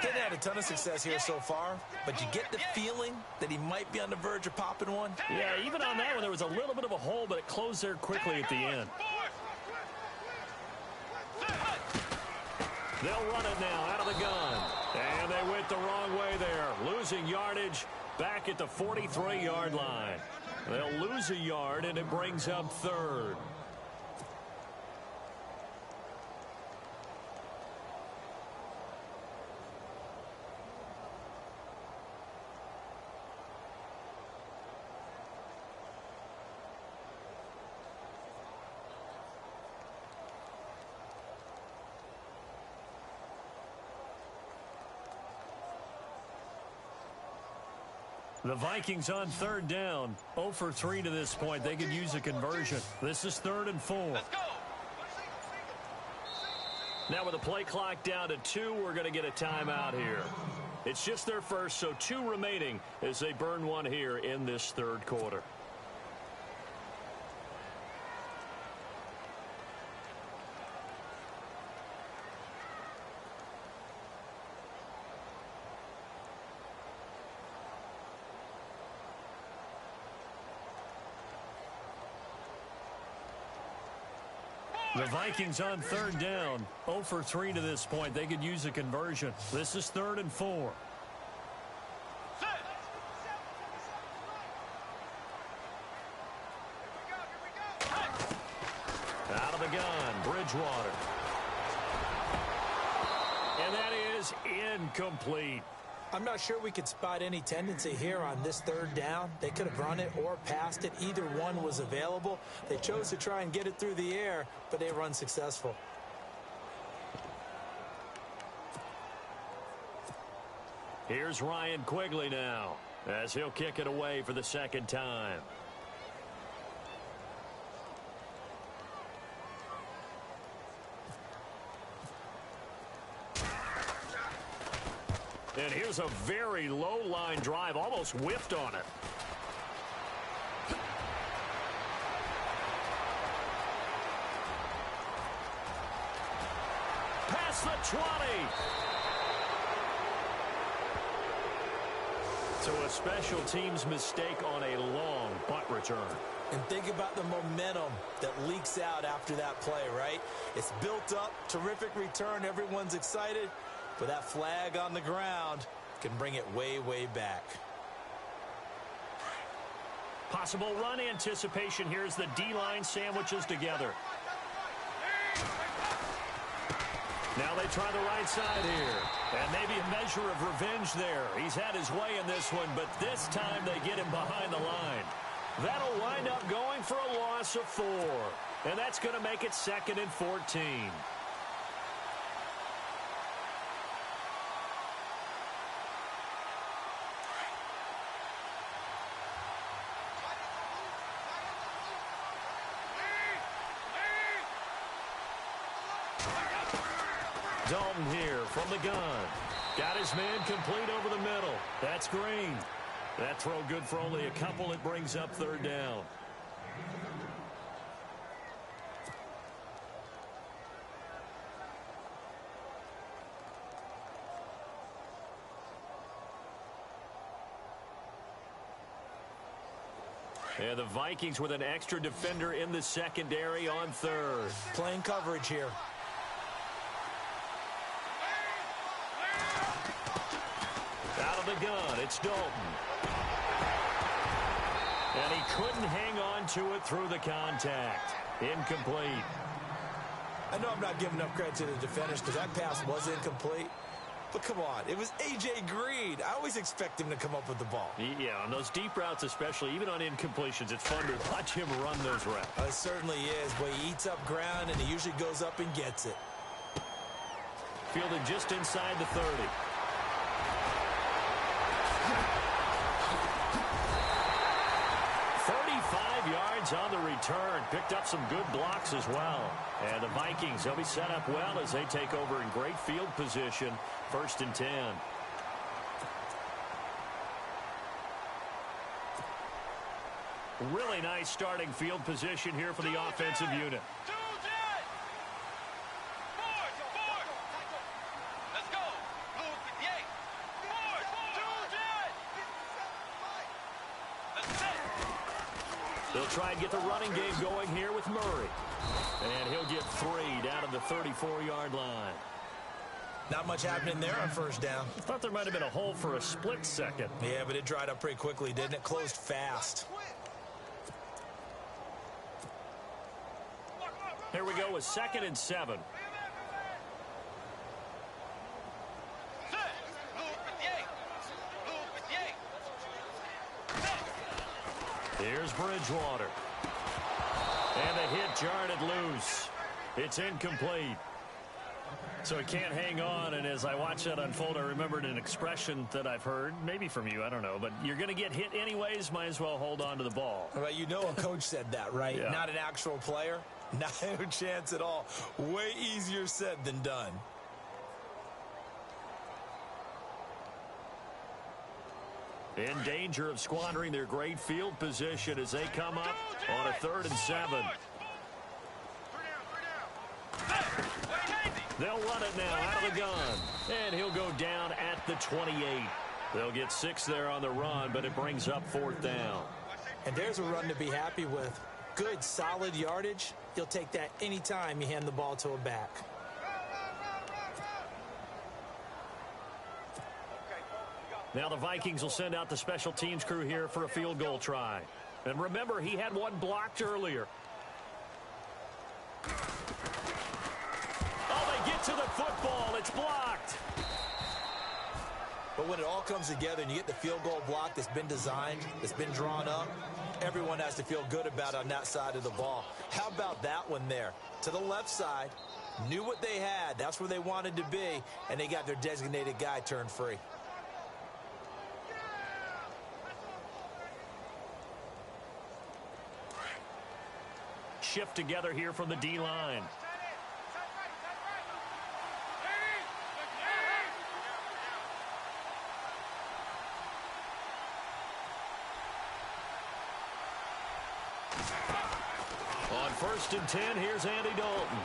Didn't have a ton of success here so far, but you get the feeling that he might be on the verge of popping one. Yeah, even on that one, there was a little bit of a hole, but it closed there quickly at the end. They'll run it now out of the gun. And they went the wrong way there, losing yardage back at the 43-yard line. They'll lose a yard, and it brings up 3rd. The Vikings on 3rd down. 0 for 3 to this point. They could use a conversion. This is 3rd and 4. Let's go. Now with the play clock down to 2, we're going to get a timeout here. It's just their first, so 2 remaining as they burn one here in this 3rd quarter. The Vikings on 3rd down. 0 for 3 to this point. They could use a conversion. This is 3rd and 4. Out of the gun, Bridgewater. And that is incomplete. I'm not sure we could spot any tendency here on this 3rd down. They could have run it or passed it. Either one was available. They chose to try and get it through the air, but they were unsuccessful. Here's Ryan Quigley now as he'll kick it away for the 2nd time. And here's a very low line drive, almost whiffed on it. Past the 20. So a special teams mistake on a long punt return. And think about the momentum that leaks out after that play, right? It's built up, terrific return, everyone's excited. But that flag on the ground can bring it way, way back. Possible run anticipation here as the D-line sandwiches together. Now they try the right side here. And maybe a measure of revenge there. He's had his way in this one, but this time they get him behind the line. That'll wind up going for a loss of 4. And that's going to make it 2nd and 14. Dalton here from the gun. Got his man complete over the middle. That's Green. That throw good for only a couple. It brings up third down. And the Vikings with an extra defender in the secondary on third. Playing coverage here. Out of the gun, it's Dalton. And he couldn't hang on to it through the contact. Incomplete. I know I'm not giving enough credit to the defenders because that pass was incomplete. But come on, it was A.J. Green. I always expect him to come up with the ball. Yeah, on those deep routes especially, even on incompletions, it's fun to watch him run those routes. It certainly is, but he eats up ground, and he usually goes up and gets it. Fielded just inside the 30. Yards on the return. Picked up some good blocks as well. And the Vikings, they'll be set up well as they take over in great field position. 1st and 10. Really nice starting field position here for the offensive unit. They'll try and get the running game going here with Murray. And he'll get 3 down to the 34-yard line. Not much happening there on first down. I thought there might have been a hole for a split second. Yeah, but it dried up pretty quickly, didn't it? Closed fast. Here we go with 2nd and 7. Here's Bridgewater. And the hit jarred it loose. It's incomplete. So he can't hang on, and as I watch that unfold, I remembered an expression that I've heard, maybe from you, I don't know, but you're going to get hit anyways, might as well hold on to the ball. Well, you know a coach said that, right? Yeah. Not an actual player. No chance at all. Way easier said than done. In danger of squandering their great field position as they come up on a 3rd and 7. They'll run it now out of the gun. And he'll go down at the 28. They'll get 6 there on the run, but it brings up 4th down. And there's a run to be happy with. Good, solid yardage. You'll take that anytime you hand the ball to a back. Now the Vikings will send out the special teams crew here for a field goal try. And remember, he had one blocked earlier. Oh, they get to the football. It's blocked. But when it all comes together and you get the field goal block that's been designed, that's been drawn up, everyone has to feel good about it on that side of the ball. How about that one there? To the left side, knew what they had. That's where they wanted to be, and they got their designated guy turned free. Shift together here from the D-line. On 1st and 10, here's Andy Dalton.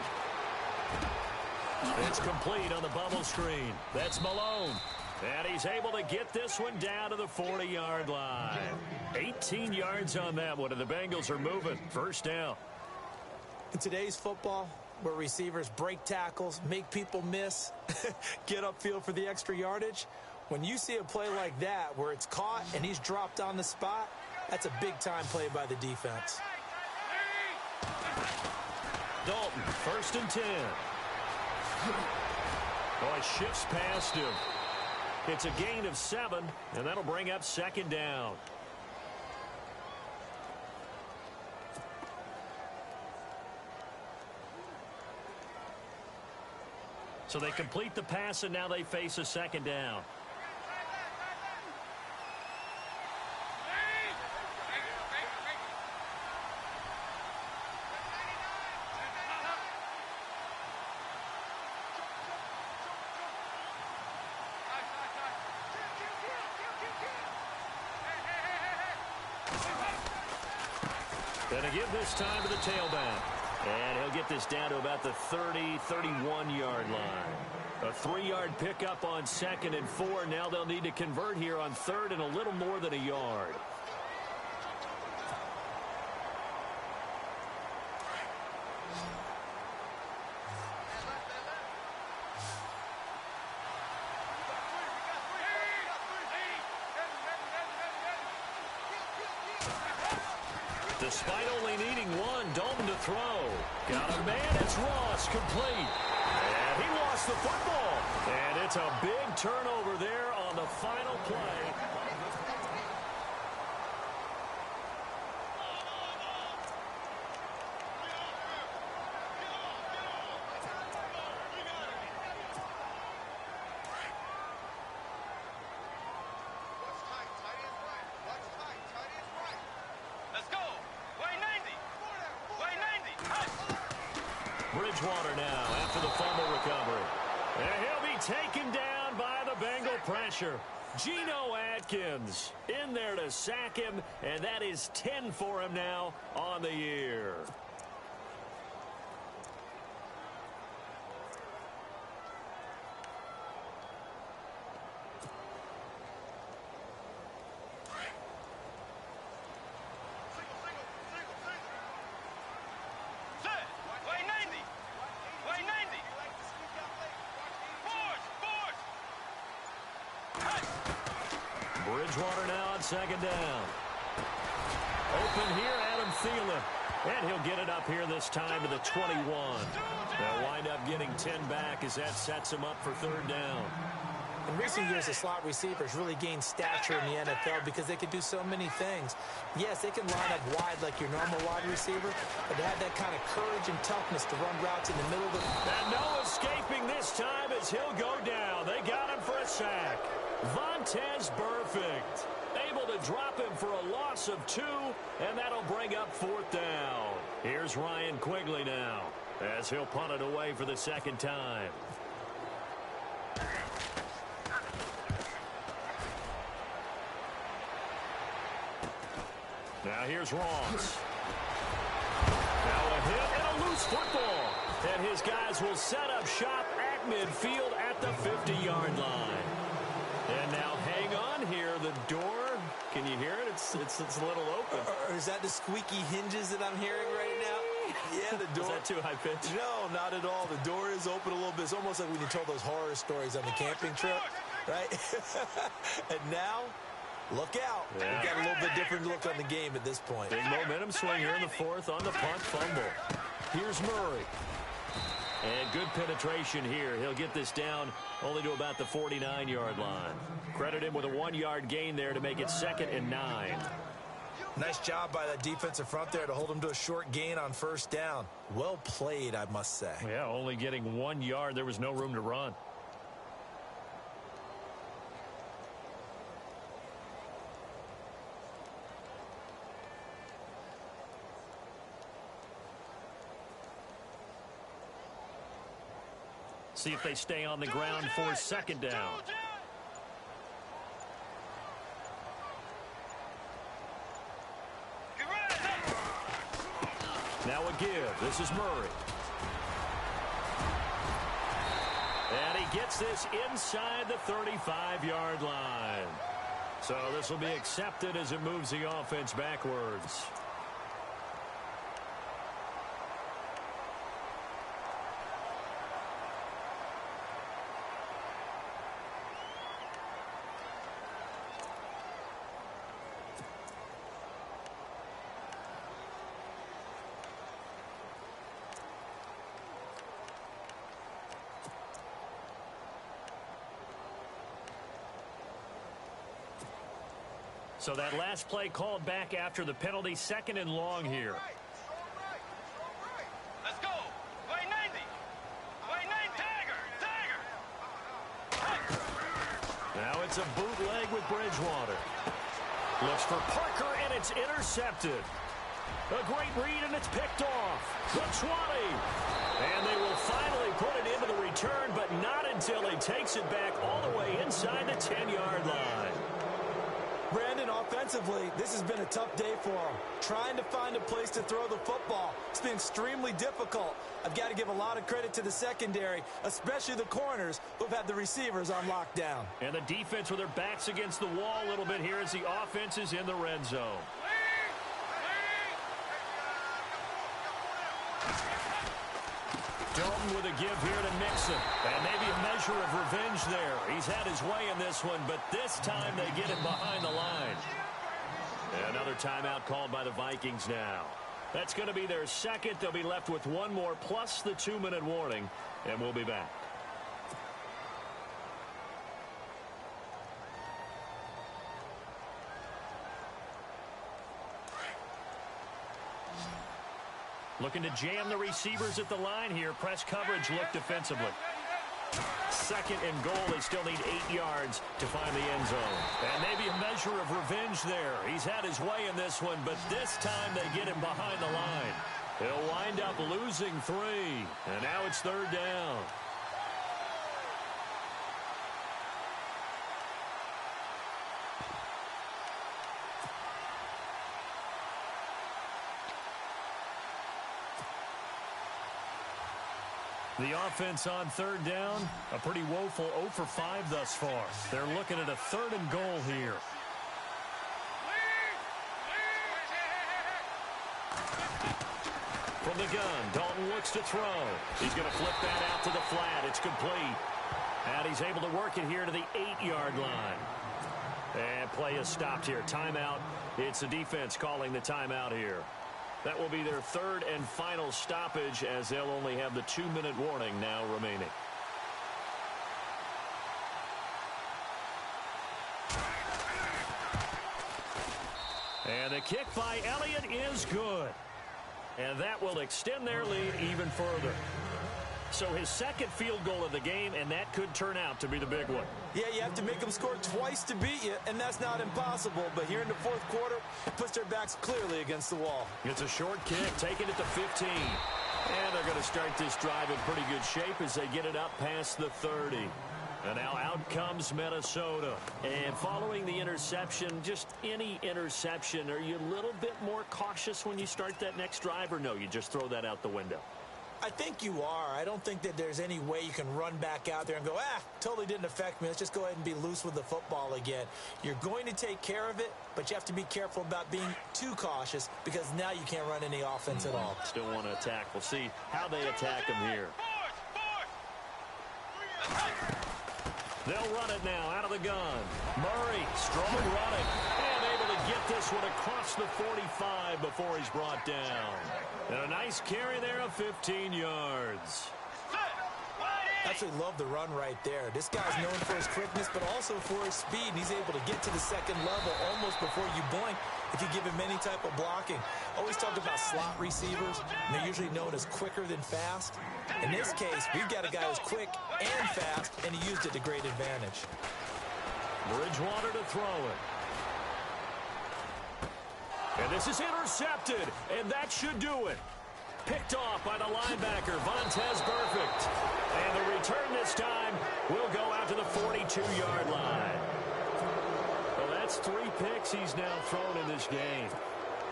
It's complete on the bubble screen. That's Malone. And he's able to get this one down to the 40-yard line. 18 yards on that one, and the Bengals are moving. 1st down. In today's football, where receivers break tackles, make people miss, get upfield for the extra yardage, when you see a play like that where it's caught and he's dropped on the spot, that's a big-time play by the defense. Dalton, 1st and 10. Oh, he shifts past him. It's a gain of 7, and that'll bring up 2nd down. So they complete the pass, and now they face a 2nd down. And to give this time to the tailback. And he'll get this down to about the 30, 31-yard line. A 3-yard pickup on 2nd and 4. Now they'll need to convert here on 3rd and a little more than a yard. Despite only needing one, Dalton to throw. Got a man, it's Ross, complete. And he lost the football. And it's a big turnover there on the final play. Bridgewater now after the fumble recovery. And he'll be taken down by the Bengal pressure. Geno Atkins in there to sack him, and that is 10 for him now on the year. Bridgewater now on 2nd down. Open here, Adam Thielen. And he'll get it up here this time to the 21. They'll wind up getting 10 back as that sets him up for 3rd down. In recent years, the slot receivers really gained stature in the NFL because they could do so many things. Yes, they can line up wide like your normal wide receiver, but they have that kind of courage and toughness to run routes in the middle of the... And no escaping this time as he'll go down. They got him for a sack. Vontaze Burfict able to drop him for a loss of 2, and that'll bring up 4th down. Here's Ryan Quigley now as he'll punt it away for the 2nd time. Now here's Ross. Now a hit and a loose football. And his guys will set up shop at midfield at the 50-yard line. And now hang on here. The door, can you hear it? It's a little open. Or is that the squeaky hinges that I'm hearing right now? Yeah, the door. Is that too high pitch? No, not at all. The door is open a little bit. It's almost like when you told those horror stories on the camping trip, right? And now... look out. Yeah. We've got a little bit different look on the game at this point. Big momentum swing here in the 4th on the punt fumble. Here's Murray. And good penetration here. He'll get this down only to about the 49-yard line. Credit him with a 1-yard gain there to make it 2nd and 9. Nice job by that defensive front there to hold him to a short gain on 1st down. Well played, I must say. Yeah, only getting 1 yard. There was no room to run. See if they stay on the ground for 2nd down. Now a give. This is Murray. And he gets this inside the 35-yard line. So this will be accepted as it moves the offense backwards. So that last play called back after the penalty, 2nd and long here. Let's go. Way 90. Way 90. Tiger. Now it's a bootleg with Bridgewater. Looks for Parker, and it's intercepted. A great read, and it's picked off. The 20. And they will finally put it into the return, but not until he takes it back all the way inside the 10-yard line. Brandon, offensively, this has been a tough day for him. Trying to find a place to throw the football. It's been extremely difficult. I've got to give a lot of credit to the secondary, especially the corners who've had the receivers on lockdown. And the defense with their backs against the wall a little bit here as the offense is in the red zone. Dalton with a give here to Mixon. And maybe a measure of revenge there. He's had his way in this one, but this time they get it behind the line. And another timeout called by the Vikings now. That's going to be their second. They'll be left with one more plus the 2-minute warning, and we'll be back. Looking to jam the receivers at the line here. Press coverage look defensively. Second and goal. They still need 8 yards to find the end zone. And maybe a measure of revenge there. He's had his way in this one, but this time they get him behind the line. He'll wind up losing 3. And now it's third down. The offense on third down, a pretty woeful 0 for 5 thus far. They're looking at a 3rd and goal here. From the gun, Dalton looks to throw. He's going to flip that out to the flat. It's complete. And he's able to work it here to the 8-yard line. And play is stopped here. Timeout. It's the defense calling the timeout here. That will be their 3rd and final stoppage as they'll only have the 2-minute warning now remaining. And the kick by Elliott is good. And that will extend their lead even further. So his second field goal of the game, and that could turn out to be the big one. Yeah, you have to make them score twice to beat you, and that's not impossible. But here in the 4th quarter, it puts their backs clearly against the wall. It's a short kick, taking it to 15. And they're going to start this drive in pretty good shape as they get it up past the 30. And now out comes Minnesota. And following the interception, just any interception, are you a little bit more cautious when you start that next drive, or no, you just throw that out the window? I think you are. I don't think that there's any way you can run back out there and go, totally didn't affect me. Let's just go ahead and be loose with the football again. You're going to take care of it, but you have to be careful about being too cautious because now you can't run any offense at all. Still want to attack. We'll see how they attack him here. They'll run it now out of the gun. Murray, strong running, and able to get this one across the 45 before he's brought down. And a nice carry there of 15 yards. Absolutely love the run right there. This guy's known for his quickness, but also for his speed. And he's able to get to the second level almost before you blink if you give him any type of blocking. Always talked about slot receivers, and they're usually known as quicker than fast. In this case, we've got a guy who's quick and fast, and he used it to great advantage. Bridgewater to throw it. And this is intercepted, and that should do it. Picked off by the linebacker, Vontaze Burfict. And the return this time will go out to the 42-yard line. Well, that's 3 picks he's now thrown in this game.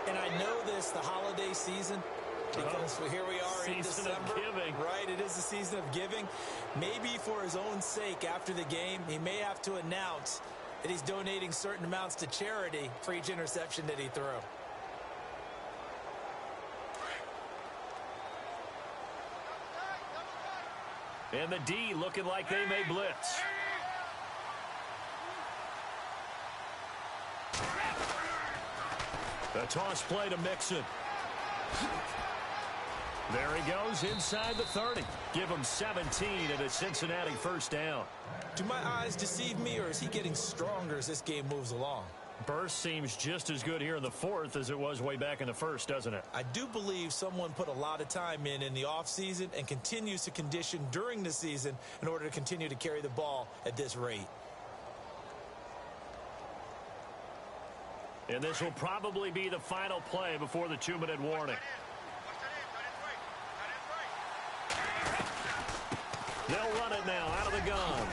And I know this, the holiday season, because here we are in December. Season of giving. Right, it is the season of giving. Maybe for his own sake after the game, he may have to announce that he's donating certain amounts to charity for each interception that he threw. And the D looking like they may blitz. The toss play to Mixon. There he goes inside the 30. Give him 17 and a Cincinnati first down. Do my eyes deceive me, or is he getting stronger as this game moves along? Burst seems just as good here in the 4th as it was way back in the 1st, doesn't it? I do believe someone put a lot of time in the offseason and continues to condition during the season in order to continue to carry the ball at this rate. And this will probably be the final play before the 2-minute warning. They'll run it now out of the gun.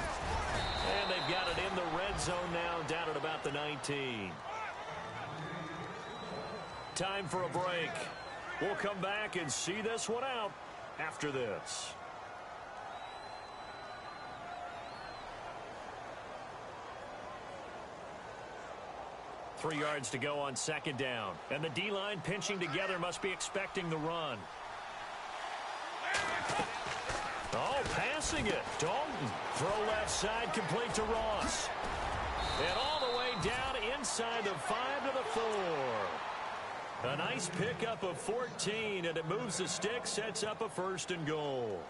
And they've got it in the red zone now, down at about the 19. Time for a break. We'll come back and see this one out after this. Three yards to go on second down. And the D-line pinching together must be expecting the run. Oh, passing it. Dalton. Throw left side, complete to Ross. And all the way down inside the 5 to the 4. A nice pickup of 14, and it moves the stick, sets up a 1st and goal.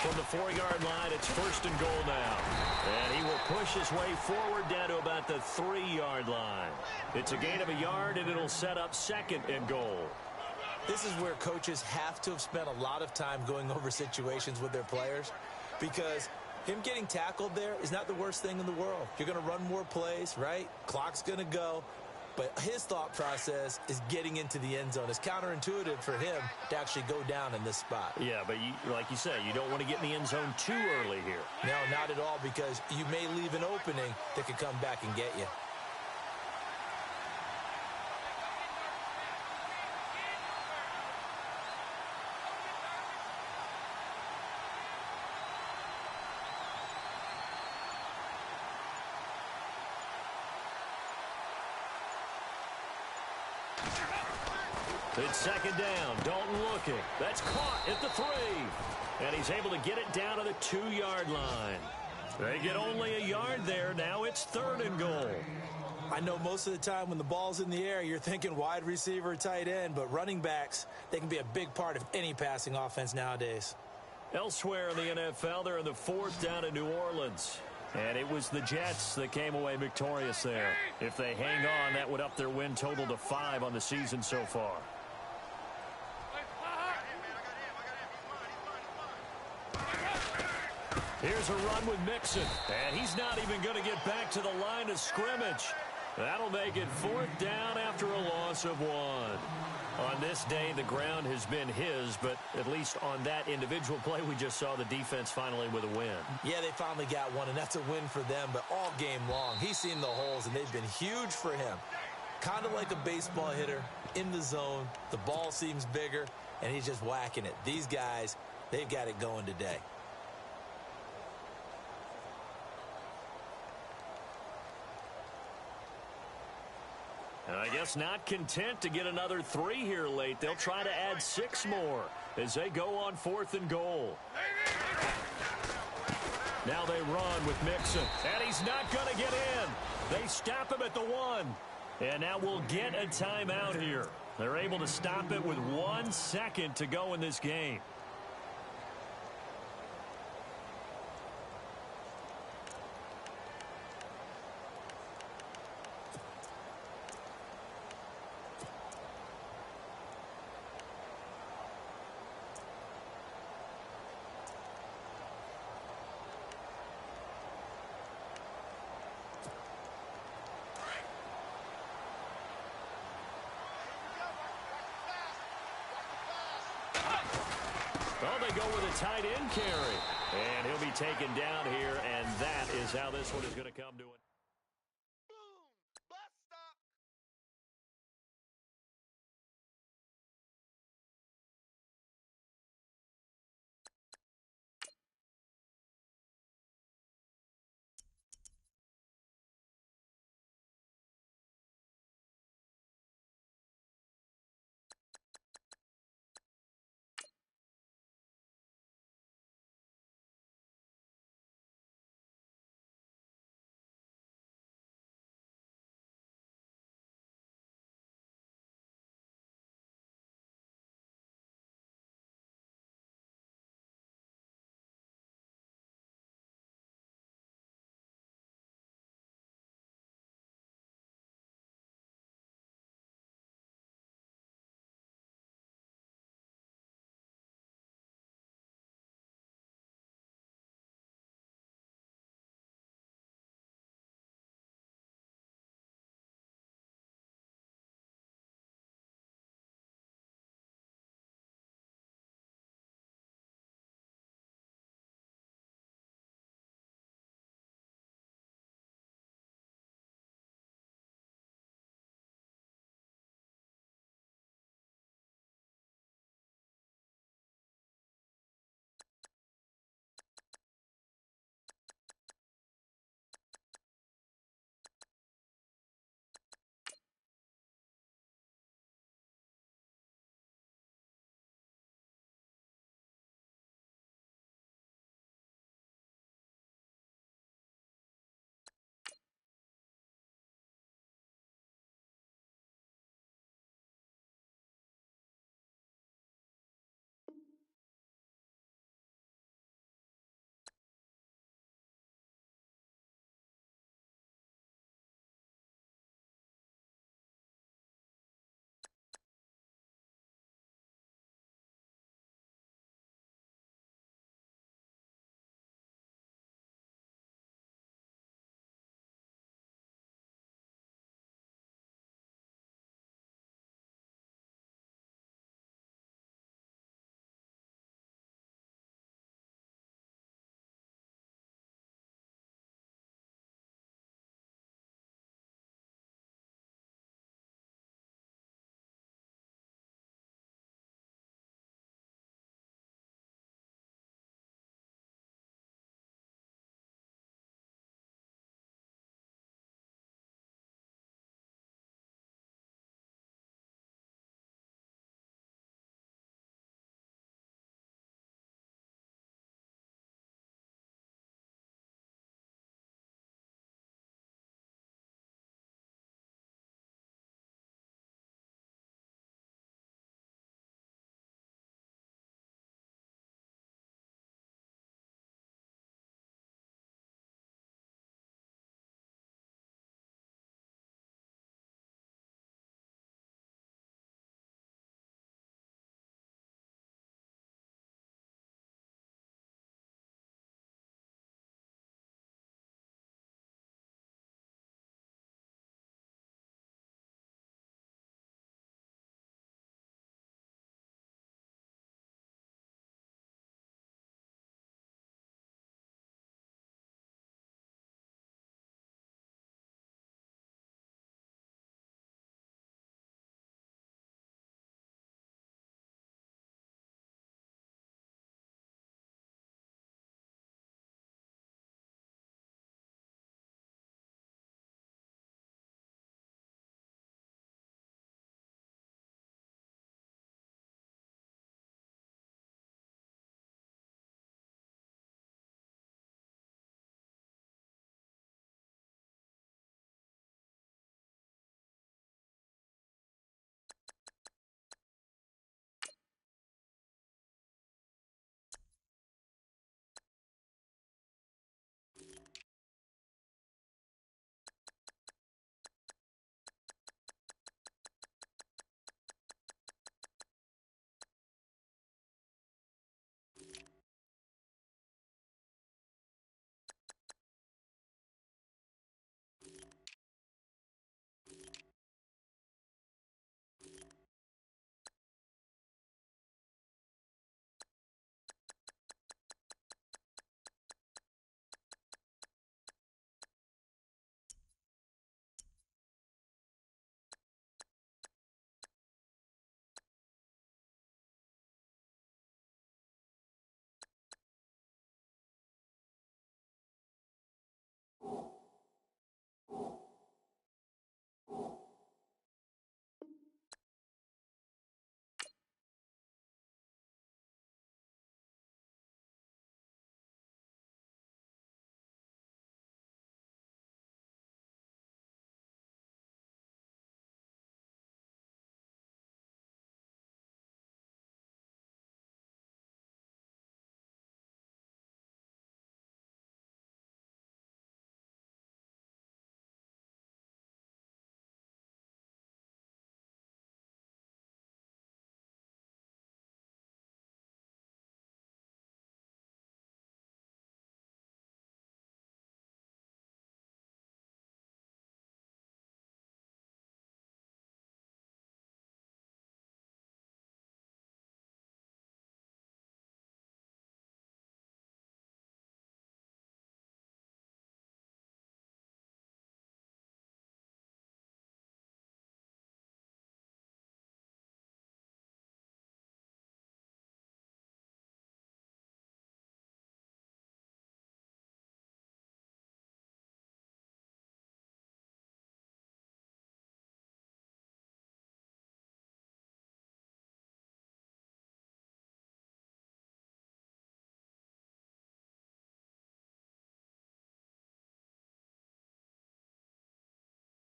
From the 4-yard line, it's 1st and goal now. And he will push his way forward down to about the 3-yard line. It's a gain of a yard, and it'll set up 2nd and goal. This is where coaches have to have spent a lot of time going over situations with their players, because him getting tackled there is not the worst thing in the world. You're going to run more plays, right? Clock's going to go. But his thought process is getting into the end zone. It's counterintuitive for him to actually go down in this spot. Yeah, but like you said, you don't want to get in the end zone too early here. No, not at all, because you may leave an opening that could come back and get you. It's 2nd down. Dalton looking. That's caught at the 3. And he's able to get it down to the 2-yard line. They get only a yard there. Now it's 3rd and goal. I know most of the time when the ball's in the air, you're thinking wide receiver, tight end, but running backs, they can be a big part of any passing offense nowadays. Elsewhere in the NFL, they're in the 4th down in New Orleans. And it was the Jets that came away victorious there. If they hang on, that would up their win total to 5 on the season so far. Here's a run with Mixon. And he's not even going to get back to the line of scrimmage. That'll make it 4th down after a loss of 1. On this day, the ground has been his, but at least on that individual play, we just saw the defense finally with a win. Yeah, they finally got one, and that's a win for them, but all game long, he's seen the holes, and they've been huge for him. Kind of like a baseball hitter in the zone. The ball seems bigger, and he's just whacking it. These guys, they've got it going today. I guess not content to get another 3 here late. They'll try to add 6 more as they go on 4th and goal. Now they run with Mixon, and he's not going to get in. They stop him at the 1. And now we'll get a timeout here. They're able to stop it with 1 second to go in this game. Well, they go with a tight end carry. And he'll be taken down here, and that is how this one is going to come to it.